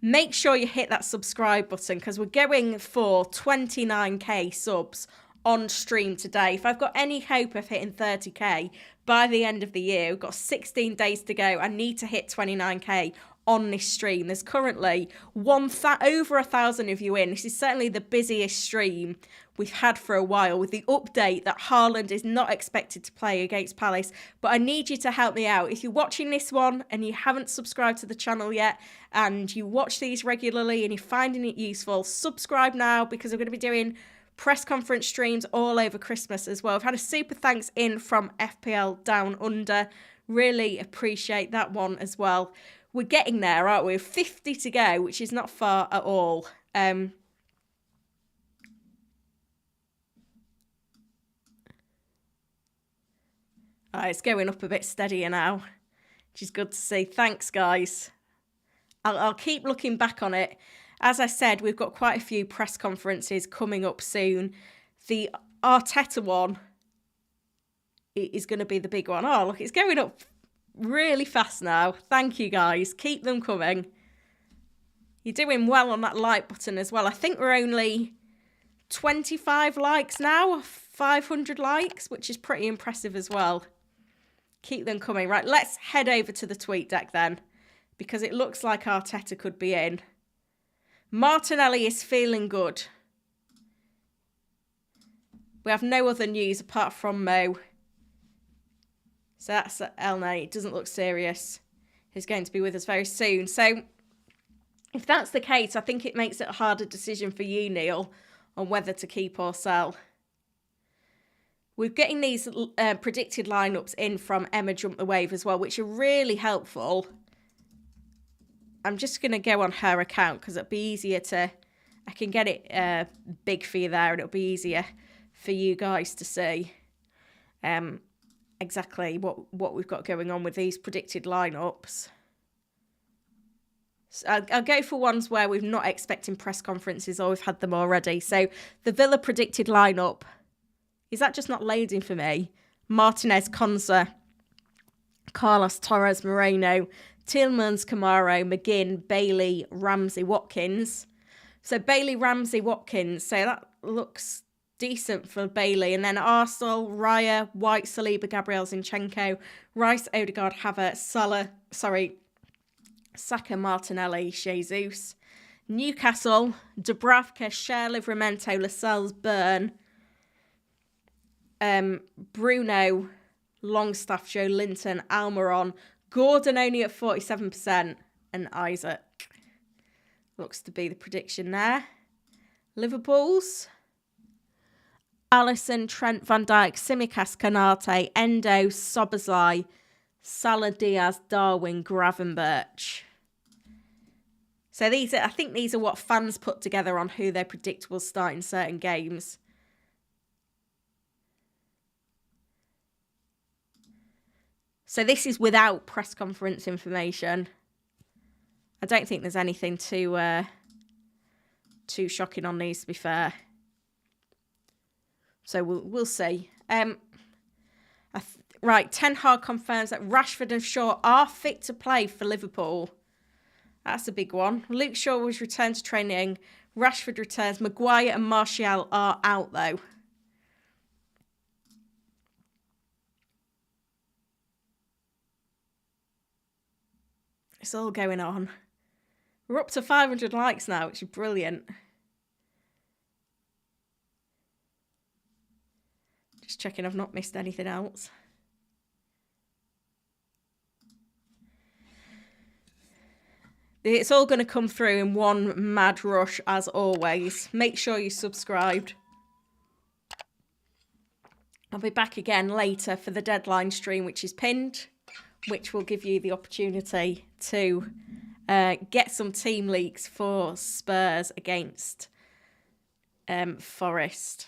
make sure you hit that subscribe button because we're going for 29k subs on stream today. If I've got any hope of hitting 30k by the end of the year, we've got 16 days to go. I need to hit 29k on this stream. There's currently over 1,000 of you in. This is certainly the busiest stream we've had for a while with the update that Haaland is not expected to play against Palace. But I need you to help me out. If you're watching this one and you haven't subscribed to the channel yet and you watch these regularly and you're finding it useful, subscribe now because I'm going to be doing press conference streams all over Christmas as well. I've had a super thanks in from FPL Down Under. Really appreciate that one as well. We're getting there, aren't we? 50 to go, which is not far at all. It's going up a bit steadier now, which is good to see. Thanks, guys. I'll keep looking back on it. As I said, we've got quite a few press conferences coming up soon. The Arteta one is going to be the big one. Oh, look, it's going up really fast now. Thank you, guys. Keep them coming. You're doing well on that like button as well. I think we're only 25 likes now, 500 likes, which is pretty impressive as well. Keep them coming. Right, let's head over to the tweet deck then, because it looks like Arteta could be in. Martinelli is feeling good. We have no other news apart from Mo. So that's Elney. It doesn't look serious. He's going to be with us very soon. So if that's the case, I think it makes it a harder decision for you, Neil, on whether to keep or sell. We're getting these predicted lineups in from Emma Jump the Wave as well, which are really helpful. I'm just going to go on her account because it'll be easier to... I can get it big for you there, and it'll be easier for you guys to see exactly what we've got going on with these predicted lineups. So I'll go for ones where we're not expecting press conferences or we've had them already. So the Villa predicted lineup. Is that just not loading for me? Martinez, Konza, Carlos, Torres, Moreno, Tillmans, Camaro, McGinn, Bailey, Ramsey, Watkins. So Bailey, Ramsey, Watkins. So that looks decent for Bailey. And then Arsenal, Raya, White, Saliba, Gabriel Zinchenko, Rice, Odegaard, Havertz, Saka, Martinelli, Jesus. Newcastle, Dubravka, Cher, Livramento, Lascelles, Byrne, Bruno, Longstaff, Joe Linton, Almiron, Gordon only at 47%, and Isaac. Looks to be the prediction there. Liverpool's Alisson, Trent, Van Dijk, Tsimikas, Kanate, Endo, Szoboszlai, Salah, Diaz, Darwin, Gravenberch. So I think these are what fans put together on who they predict will start in certain games. So this is without press conference information. I don't think there's anything too shocking on these, to be fair. So we'll see. Right, Ten Hag confirms that Rashford and Shaw are fit to play for Liverpool. That's a big one. Luke Shaw was returned to training. Rashford returns. Maguire and Martial are out, though. It's all going on. We're up to 500 likes now, which is brilliant. Just checking I've not missed anything else. It's all going to come through in one mad rush, as always. Make sure you're subscribed. I'll be back again later for the deadline stream, which is pinned, which will give you the opportunity to get some team leaks for Spurs against Forest.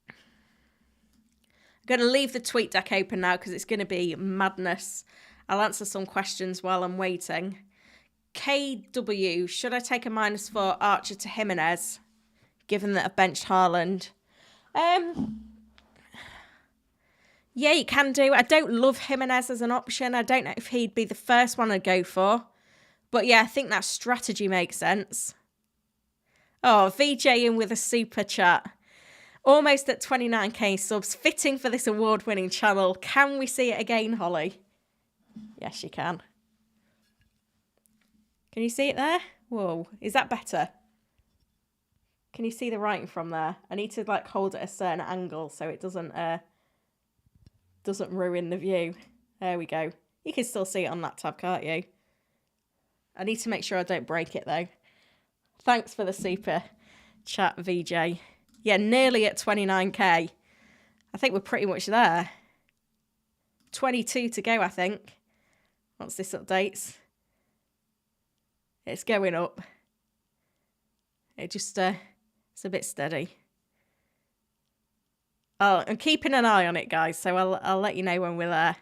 I'm going to leave the tweet deck open now because it's going to be madness. I'll answer some questions while I'm waiting. KW, should I take a -4 Archer to Jimenez, given that I've benched Haaland? Yeah, you can do. I don't love Jimenez as an option. I don't know if he'd be the first one I'd go for. But yeah, I think that strategy makes sense. Oh, VJ in with a super chat. Almost at 29k subs, fitting for this award-winning channel. Can we see it again, Holly? Yes, you can. Can you see it there? Whoa, is that better? Can you see the writing from there? I need to hold it at a certain angle so it doesn't ruin the view. There we go. You can still see it on that tab, can't you? I need to make sure I don't break it though. Thanks for the super chat, VJ. Yeah, nearly at 29k. I think we're pretty much there. 22 to go, I think. Once this updates. It's going up. It just, it's a bit steady. Oh, I'm keeping an eye on it, guys, so I'll let you know when we're there.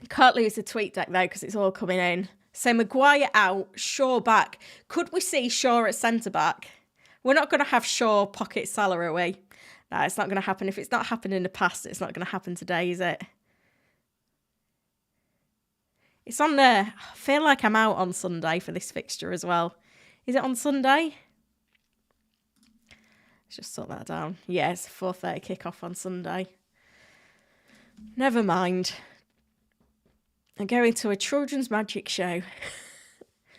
Can't lose the tweet deck, though, because it's all coming in. So Maguire out, Shaw back. Could we see Shaw at centre-back? We're not going to have Shaw pocket Salah, are we? No, it's not going to happen. If it's not happened in the past, it's not going to happen today, is it? It's on there. I feel like I'm out on Sunday for this fixture as well. Is it on Sunday? Let's just sort that down. Yeah, it's a 4:30 kickoff on Sunday. Never mind. I'm going to a children's magic show.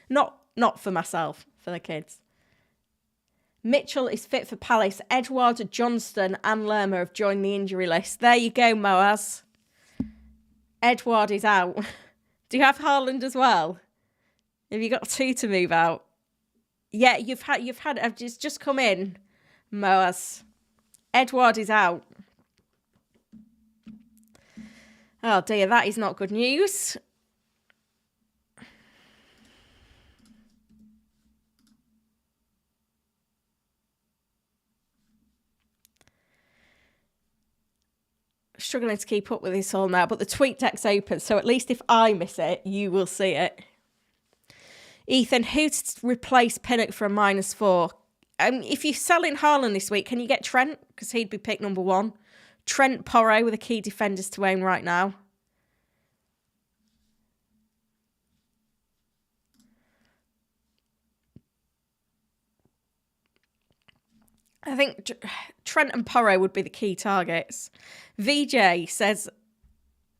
Not for myself, for the kids. Mitchell is fit for Palace. Edward, Johnston and Lerma have joined the injury list. There you go, Moaz. Edward is out. Do you have Haaland as well? Have you got two to move out? Yeah, you've had. I've just come in, Moaz. Edouard is out. Oh dear, that is not good news. Struggling to keep up with this all now, but the tweet deck's open, so at least if I miss it, you will see it. Ethan, who to replace Pinnock for a -4? If you're selling Haaland this week, can you get Trent? Because he'd be pick number 1. Trent, Porro were the key defenders to own right now. I think Trent and Porro would be the key targets. VJ says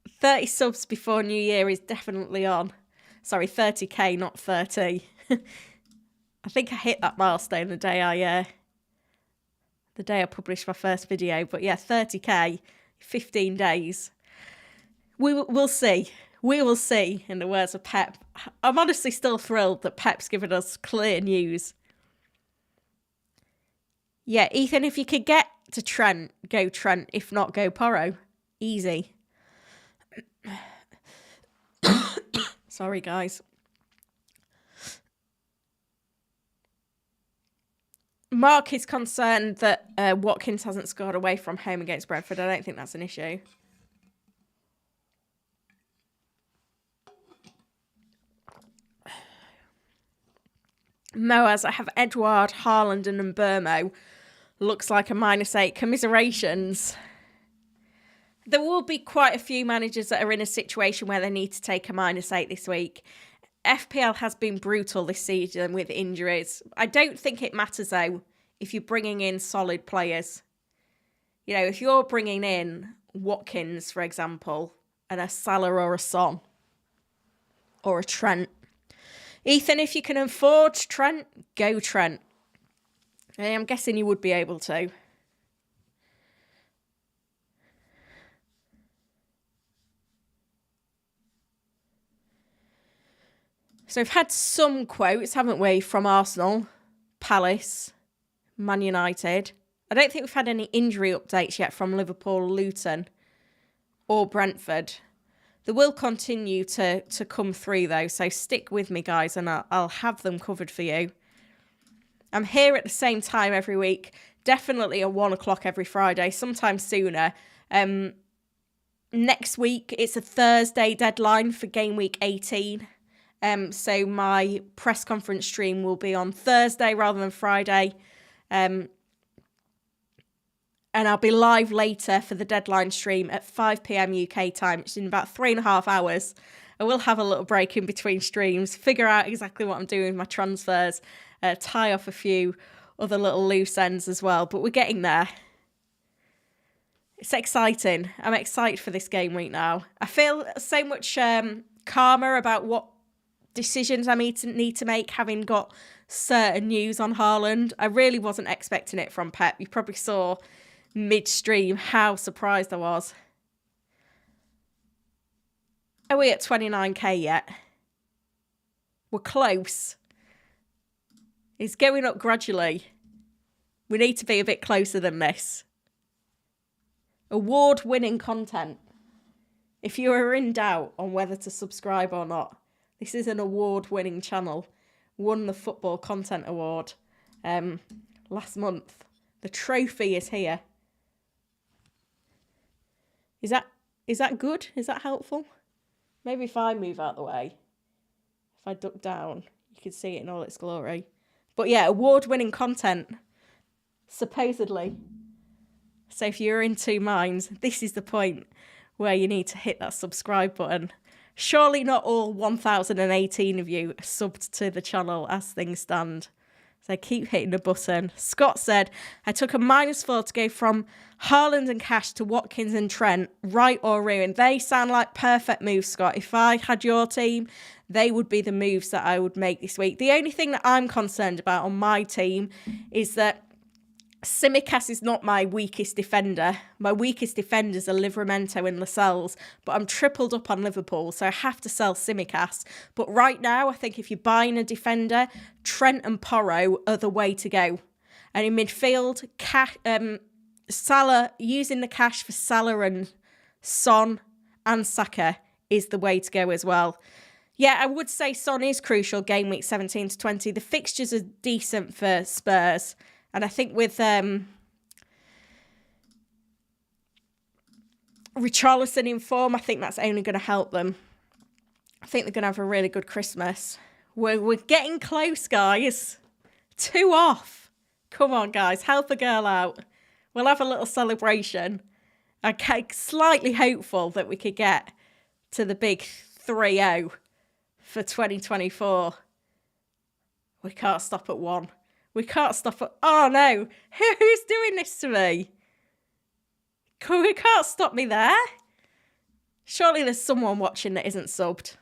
30 subs before New Year is definitely on. Sorry, 30k, not 30. I think I hit that milestone the day I published my first video. But yeah, 30k, 15 days. We'll see. We will see, in the words of Pep. I'm honestly still thrilled that Pep's given us clear news. Yeah, Ethan, if you could get to Trent, go Trent. If not, go Porro. Easy. Sorry, guys. Mark is concerned that Watkins hasn't scored away from home against Brentford. I don't think that's an issue. Moaz, I have Edouard, Haaland and Mbermo. Looks like a -8. Commiserations. There will be quite a few managers that are in a situation where they need to take a -8 this week. FPL has been brutal this season with injuries. I don't think it matters, though, if you're bringing in solid players. You know, if you're bringing in Watkins, for example, and a Salah or a Son, or a Trent. Ethan, if you can afford Trent, go Trent. I'm guessing you would be able to. So we've had some quotes, haven't we, from Arsenal, Palace, Man United. I don't think we've had any injury updates yet from Liverpool, Luton, or Brentford. They will continue to come through, though, so stick with me, guys, and I'll have them covered for you. I'm here at the same time every week, definitely at 1 o'clock every Friday, sometimes sooner. Next week, it's a Thursday deadline for Game Week 18. So my press conference stream will be on Thursday rather than Friday. And I'll be live later for the deadline stream at 5 p.m. UK time, which is in about 3.5 hours. I will have a little break in between streams, figure out exactly what I'm doing with my transfers, tie off a few other little loose ends as well. But we're getting there. It's exciting. I'm excited for this game week now. I feel so much calmer about what decisions I need to make, having got certain news on Haaland. I really wasn't expecting it from Pep. You probably saw midstream how surprised I was. Are we at 29k yet? We're close. It's going up gradually. We need to be a bit closer than this. Award-winning content. If you are in doubt on whether to subscribe or not, this is an award-winning channel. Won the Football Content Award last month. The trophy is here. Is that good? Is that helpful? Maybe if I move out the way, if I duck down, you can see it in all its glory. But yeah, award-winning content, supposedly. So if you're in two minds, this is the point where you need to hit that subscribe button. Surely not all 1,018 of you are subbed to the channel as things stand. So keep hitting the button. Scott said, I took a -4 to go from Haaland and Cash to Watkins and Trent. Right or ruin? They sound like perfect moves, Scott. If I had your team, they would be the moves that I would make this week. The only thing that I'm concerned about on my team is that Tsimikas is not my weakest defender. My weakest defenders are Livramento and Lascelles, but I'm tripled up on Liverpool, so I have to sell Tsimikas. But right now, I think if you're buying a defender, Trent and Porro are the way to go. And in midfield, Salah, using the cash for Salah and Son and Saka is the way to go as well. Yeah, I would say Son is crucial game week 17 to 20. The fixtures are decent for Spurs. And I think with Richarlison in form, I think that's only going to help them. I think they're going to have a really good Christmas. We're getting close, guys. 2 off. Come on, guys. Help a girl out. We'll have a little celebration. I'm slightly hopeful that we could get to the big 3-0 for 2024. We can't stop at 1. We can't stop at... Oh, no. Who's doing this to me? We can't stop me there. Surely there's someone watching that isn't subbed.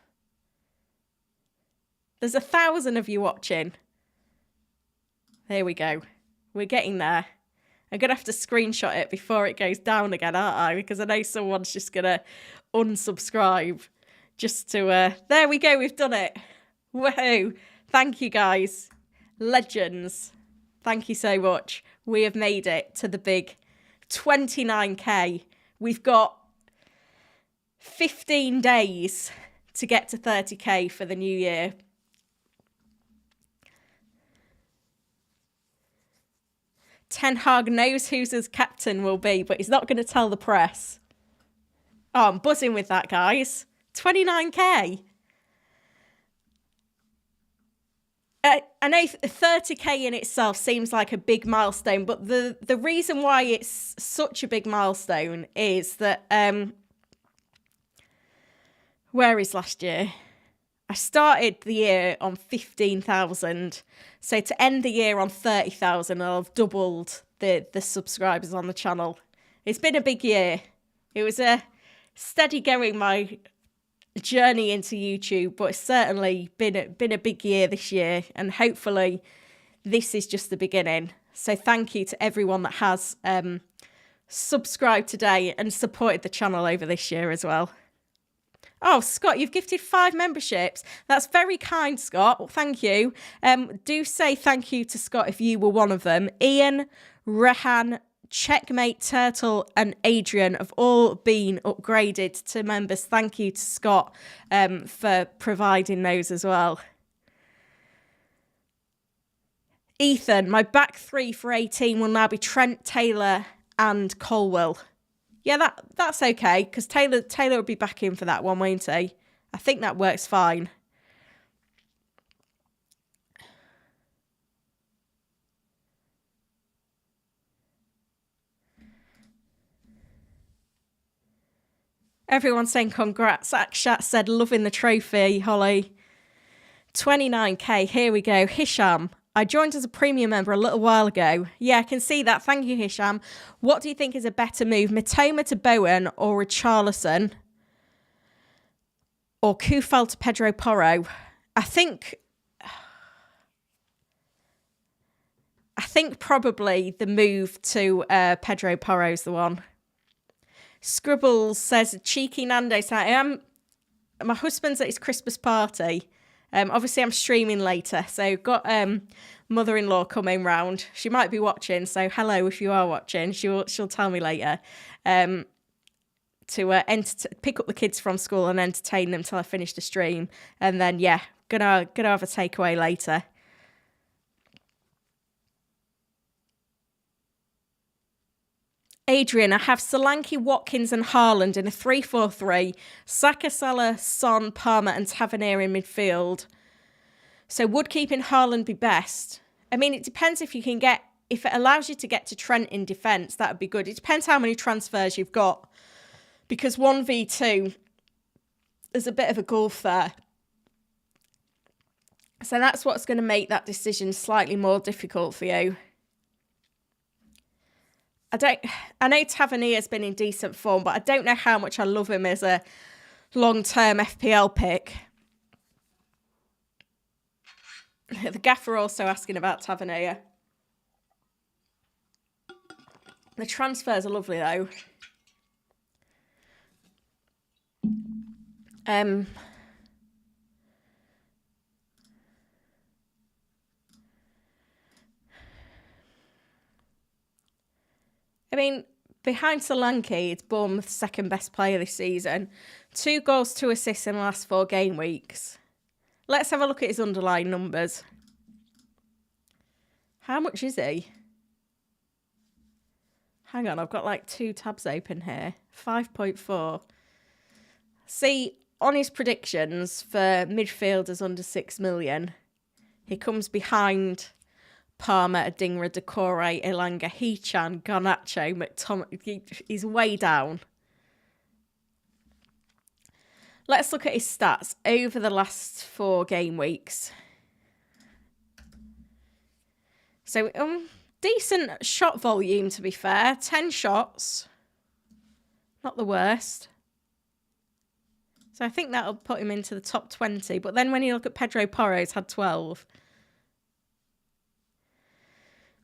There's 1,000 of you watching. There we go. We're getting there. I'm going to have to screenshot it before it goes down again, aren't I? Because I know someone's just going to unsubscribe just to... There we go. We've done it. Woohoo. Thank you, guys. Legends. Thank you so much. We have made it to the big 29k. We've got 15 days to get to 30k for the new year. Ten Hag knows who his captain will be, but he's not going to tell the press. Oh, I'm buzzing with that, guys. 29k. I know 30k in itself seems like a big milestone, but the reason why it's such a big milestone is that where is last year? I started the year on 15,000, so to end the year on 30,000, I'll have doubled the subscribers on the channel. It's been a big year. It was a steady going my journey into YouTube, but it's certainly been a big year this year, and hopefully this is just the beginning. So thank you to everyone that has subscribed today and supported the channel over this year as well. Oh, Scott, you've gifted 5 memberships. That's very kind, Scott. Well, thank you. Do say thank you to Scott if you were one of them. Ian, Rehan, Checkmate, Turtle and Adrian have all been upgraded to members. Thank you to Scott for providing those as well. Ethan, my back 3 for 18 will now be Trent, Taylor and Colwell. Yeah, that's okay, because Taylor will be back in for that one, won't he? I think that works fine. Everyone's saying congrats. Akshat said, loving the trophy, Holly. 29k, here we go. Hisham, I joined as a premium member a little while ago. Yeah, I can see that. Thank you, Hisham. What do you think is a better move? Mitoma to Bowen or Richarlison? Or Kufal to Pedro Porro? I think probably the move to Pedro Porro is the one. Scribbles says, cheeky Nando. So my husband's at his Christmas party. Obviously, I'm streaming later, so got mother-in-law coming round. She might be watching, so hello if you are watching. She'll tell me later. To pick up the kids from school and entertain them till I finish the stream, and then yeah, gonna have a takeaway later. Adrian, I have Solanke, Watkins and Haaland in a 3-4-3. Saka, Salah, Son, Palmer and Tavernier in midfield. So would keeping Haaland be best? I mean, it depends if you can get... If it allows you to get to Trent in defence, that would be good. It depends how many transfers you've got. Because 1v2, there's a bit of a gulf there. So that's what's going to make that decision slightly more difficult for you. I know Tavernier's been in decent form, but I don't know how much I love him as a long-term FPL pick. The gaffer also asking about Tavernier. The transfers are lovely though. I mean, behind Solanke, it's Bournemouth's second best player this season. 2 goals, 2 assists in the last 4 game weeks. Let's have a look at his underlying numbers. How much is he? Hang on, I've got like 2 tabs open here. 5.4. See, on his predictions for midfielders under 6 million, he comes behind Palmer, Adingra, Decore, Elanga, Hechan, Garnacho, McTominay. He's way down. Let's look at his stats over the last 4 game weeks. So, decent shot volume, to be fair. 10 shots. Not the worst. So I think that'll put him into the top 20. But then when you look at Pedro Porro, he's had 12.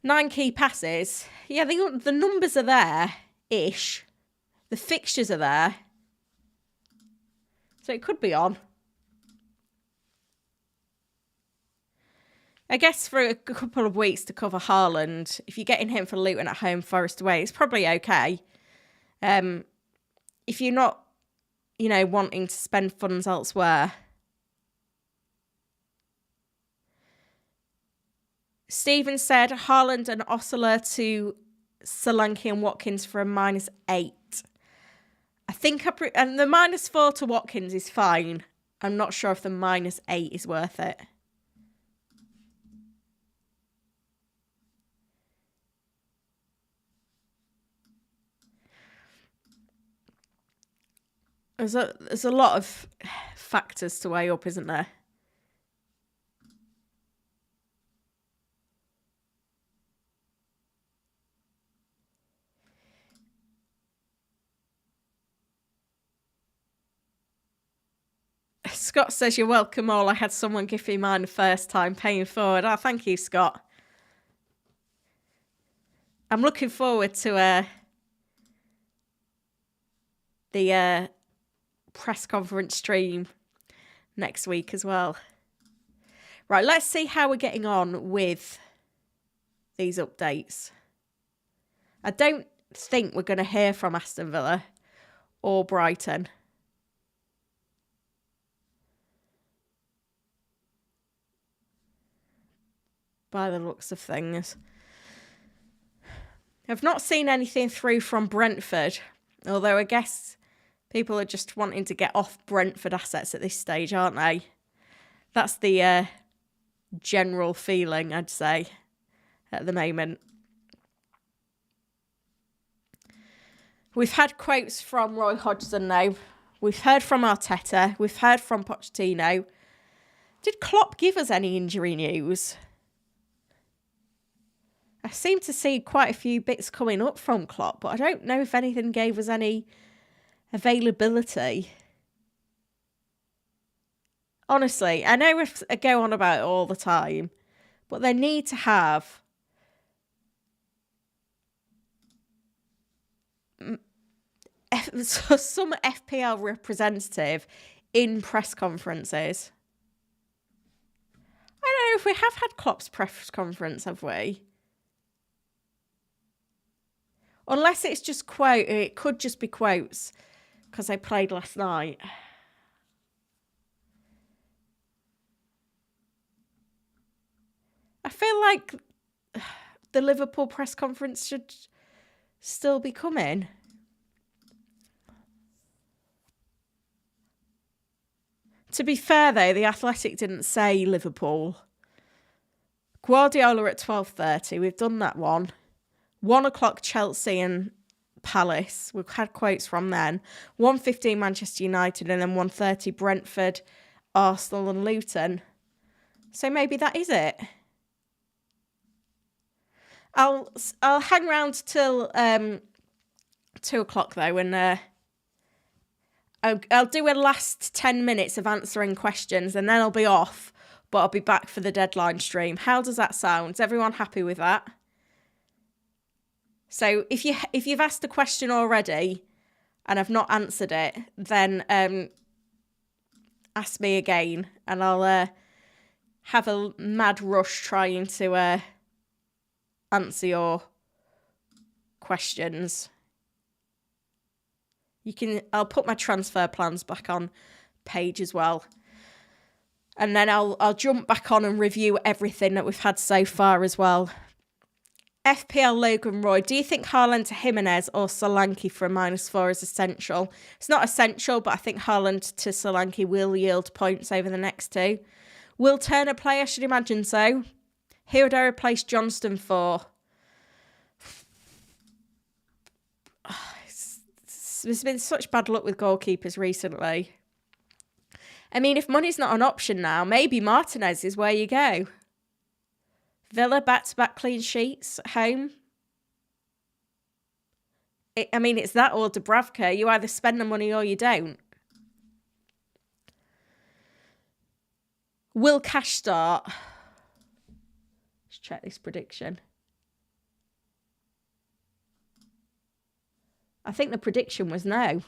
9 key passes. Yeah, the numbers are there-ish. The fixtures are there. So it could be on. I guess for a couple of weeks to cover Haaland, if you're getting him for Luton at home, Forest away, it's probably okay. If you're not, wanting to spend funds elsewhere. Stephen said Haaland and Osler to Solanke and Watkins for a -8. I think and the -4 to Watkins is fine. I'm not sure if the -8 is worth it. There's a lot of factors to weigh up, isn't there? Scott says, you're welcome all. I had someone give me mine the first time paying forward. Oh, thank you, Scott. I'm looking forward to the press conference stream next week as well. Right, let's see how we're getting on with these updates. I don't think we're going to hear from Aston Villa or Brighton. By the looks of things. I've not seen anything through from Brentford, although I guess people are just wanting to get off Brentford assets at this stage, aren't they? That's the general feeling, I'd say, at the moment. We've had quotes from Roy Hodgson now. We've heard from Arteta. We've heard from Pochettino. Did Klopp give us any injury news? I seem to see quite a few bits coming up from Klopp, but I don't know if anything gave us any availability. Honestly, I know I go on about it all the time, but they need to have some FPL representative in press conferences. I don't know if we have had Klopp's press conference, have we? Unless it's just it could just be quotes because I played last night. I feel like the Liverpool press conference should still be coming. To be fair, though, The Athletic didn't say Liverpool. Guardiola at 12:30. We've done that one. 1 o'clock Chelsea and Palace. We've had quotes from then. 1:15 Manchester United and then 1:30 Brentford, Arsenal and Luton. So maybe that is it. I'll hang around till 2 o'clock though, and I'll do a last 10 minutes of answering questions and then I'll be off, but I'll be back for the deadline stream. How does that sound? Is everyone happy with that? So if you've asked a question already and I've not answered it, then ask me again and I'll have a mad rush trying to answer your questions. I'll put my transfer plans back on page as well. And then I'll jump back on and review everything that we've had so far as well. FPL Logan Roy, do you think Haaland to Jimenez or Solanke for a -4 is essential? It's not essential, but I think Haaland to Solanke will yield points over the next two. Will Turner play? I should imagine so. Who would I replace Johnston for? There's been such bad luck with goalkeepers recently. I mean, if money's not an option now, maybe Martinez is where you go. Villa back-to-back clean sheets at home. It's that or Dubravka. You either spend the money or you don't. Will Cash start? Let's check this prediction. I think the prediction was no.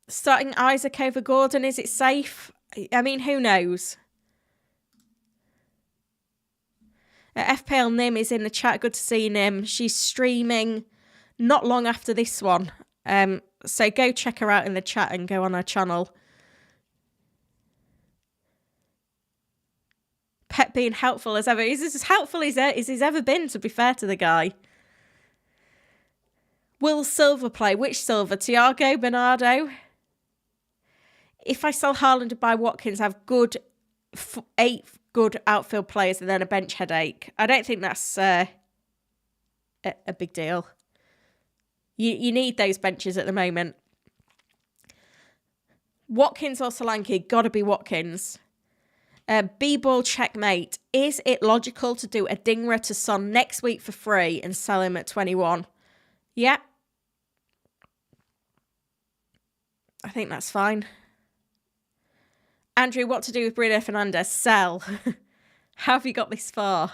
Starting Isaac over Gordon, is it safe? I mean, who knows? FPL Nim is in the chat. Good to see Nim. She's streaming not long after this one. So go check her out in the chat and go on her channel. Pep being helpful as ever. He's as helpful as he's ever been, to be fair to the guy. Will Silva play? Which Silva? Thiago, Bernardo? If I sell Haaland and buy Watkins, I have 8 good outfield players and then a bench headache. I don't think that's a big deal. You need those benches at the moment. Watkins or Solanke? Gotta be Watkins. B-ball checkmate. Is it logical to do a Dingra to Son next week for free and sell him at 21? Yeah. I think that's fine. Andrew, what to do with Bruno Fernandes? Sell. How have you got this far?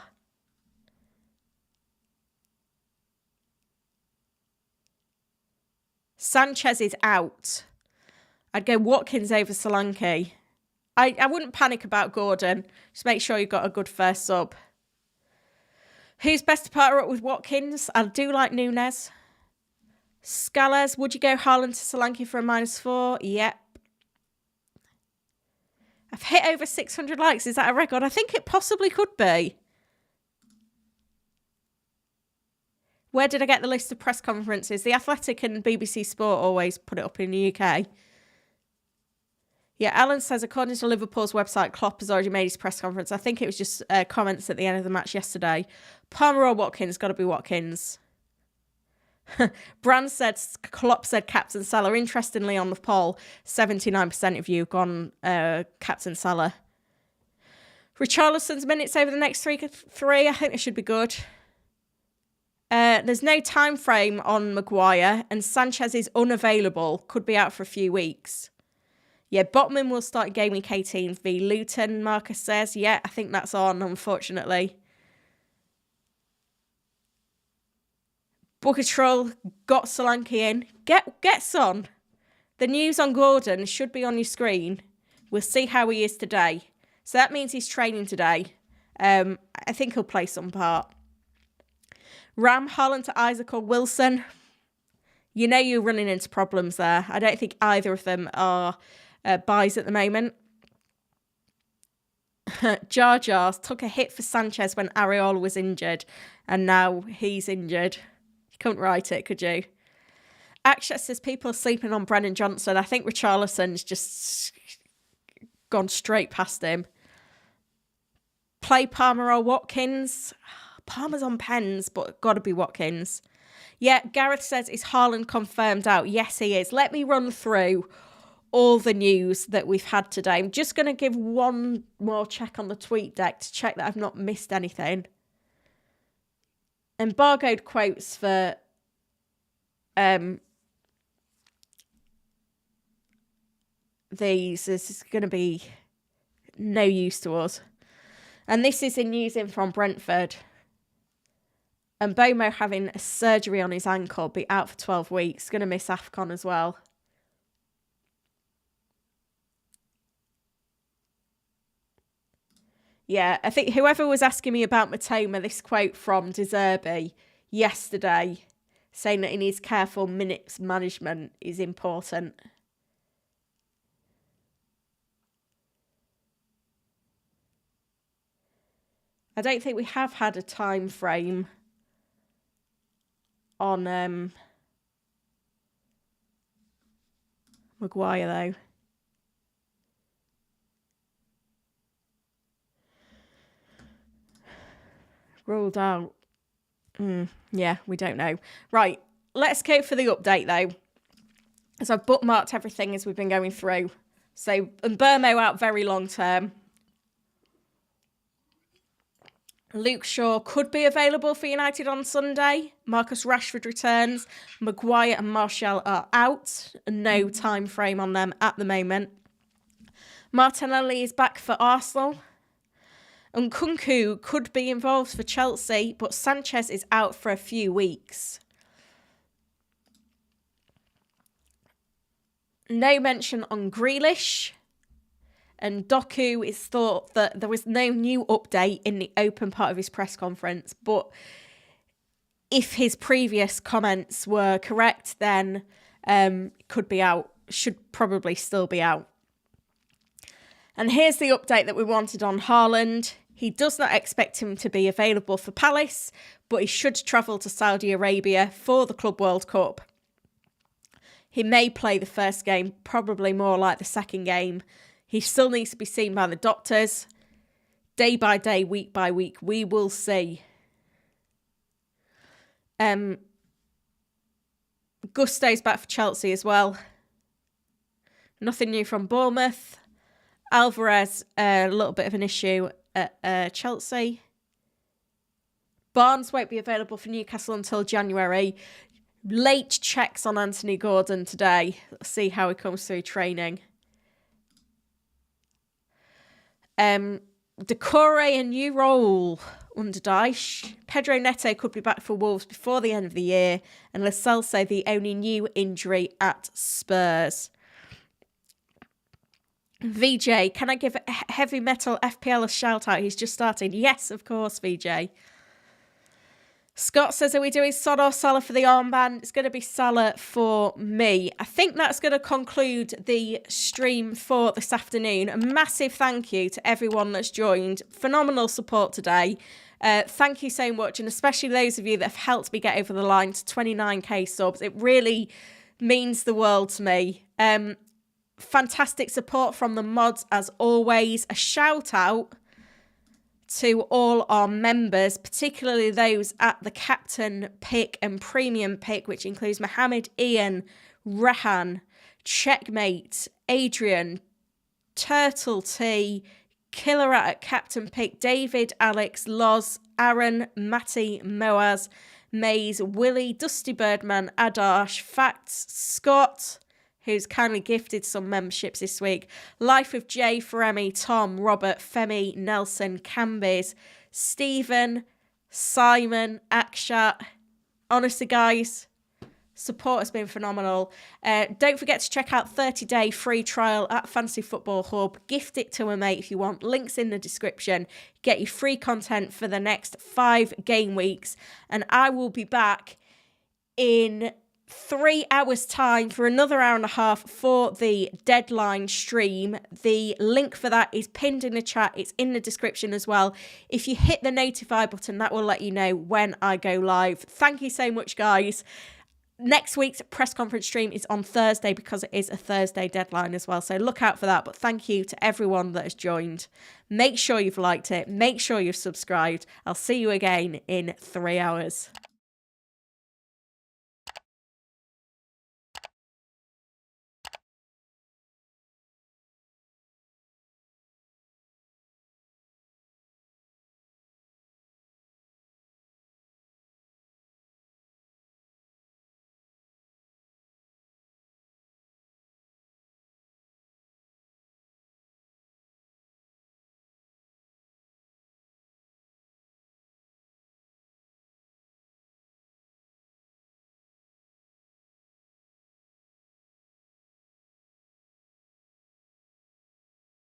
Sanchez is out. I'd go Watkins over Solanke. I wouldn't panic about Gordon. Just make sure you've got a good first sub. Who's best to partner up with Watkins? I do like Nunes. Scalars, would you go Haaland to Solanke for a -4? Yep. I've hit over 600 likes. Is that a record? I think it possibly could be. Where did I get the list of press conferences? The Athletic and BBC Sport always put it up in the UK. Yeah, Alan says, according to Liverpool's website, Klopp has already made his press conference. I think it was just comments at the end of the match yesterday. Palmer or Watkins? Got to be Watkins. Brand said, Klopp said Captain Salah. Interestingly, on the poll, 79% of you have gone Captain Salah. Richarlison's minutes over the next three, I think they should be good. There's no time frame on Maguire, and Sanchez is unavailable. Could be out for a few weeks. Yeah, Botman will start Game Week 18 v Luton, Marcus says. Yeah, I think that's on, unfortunately. Booker Troll got Solanke in. Get Son. The news on Gordon should be on your screen. We'll see how he is today. So that means he's training today. I think he'll play some part. Ram, Haaland to Isaac or Wilson. You know you're running into problems there. I don't think either of them are buys at the moment. Jar Jar took a hit for Sanchez when Areola was injured, and now he's injured. You couldn't write it, could you? Akshat says people are sleeping on Brennan Johnson. I think Richarlison's just gone straight past him. Play Palmer or Watkins. Palmer's on pens, but got to be Watkins. Yeah, Gareth says, is Haaland confirmed out? Yes, he is. Let me run through all the news that we've had today. I'm just going to give one more check on the tweet deck to check that I've not missed anything. Embargoed quotes for these is going to be no use to us. And this is in news in from Brentford. And Bomo having a surgery on his ankle, be out for 12 weeks. Going to miss AFCON as well. Yeah, I think whoever was asking me about Matoma, this quote from Deserby yesterday, saying that he needs careful minutes management is important. I don't think we have had a time frame on Maguire, though. Ruled out. Yeah, we don't know. Right, let's go for the update, though. So I've bookmarked everything as we've been going through. So, and Burmo out very long term. Luke Shaw could be available for United on Sunday. Marcus Rashford returns. Maguire and Martial are out. No time frame on them at the moment. Martinelli is back for Arsenal. And Nkunku could be involved for Chelsea, but Sanchez is out for a few weeks. No mention on Grealish. And Doku is thought that there was no new update in the open part of his press conference. But if his previous comments were correct, then could be out. Should probably still be out. And here's the update that we wanted on Haaland. He does not expect him to be available for Palace, but he should travel to Saudi Arabia for the Club World Cup. He may play the first game, probably more like the second game. He still needs to be seen by the doctors. Day by day, week by week, we will see. Gusto's back for Chelsea as well. Nothing new from Bournemouth. Alvarez, a little bit of an issue at Chelsea. Barnes won't be available for Newcastle until January. Late checks on Anthony Gordon today. Let's see how he comes through training. Decore a new role under Dyche. Pedro Neto could be back for Wolves before the end of the year. And Lo Celso, the only new injury at Spurs. VJ, can I give Heavy Metal FPL a shout out? He's just started. Yes, of course, VJ. Scott says, are we doing Son or Salah for the armband? It's going to be Salah for me. I think that's going to conclude the stream for this afternoon. A massive thank you to everyone that's joined. Phenomenal support today. Thank you so much. And especially those of you that have helped me get over the line to 29k subs. It really means the world to me. Fantastic support from the mods as always. A shout out to all our members, particularly those at the Captain Pick and Premium Pick, which includes Mohammed, Ian, Rehan, Checkmate, Adrian, Turtle T, Killer at Captain Pick, David, Alex, Loz, Aaron, Matty, Moaz, Maze, Willie, Dusty Birdman, Adash, Facts, Scott, who's kindly gifted some memberships this week. Life of Jay, Feremi, Tom, Robert, Femi, Nelson, Cambies, Stephen, Simon, Akshat. Honestly, guys, support has been phenomenal. Don't forget to check out 30-day free trial at Fantasy Football Hub. Gift it to a mate if you want. Links in the description. Get your free content for the next 5 game weeks. And I will be back in 3 hours time for another hour and a half for the deadline stream. The link for that is pinned in the chat. It's in the description as well. If you hit the notify button, that will let you know when I go live. Thank you so much, guys. Next week's press conference stream is on Thursday because it is a Thursday deadline as well. So look out for that. But thank you to everyone that has joined. Make sure you've liked it. Make sure you've subscribed. I'll see you again in 3 hours.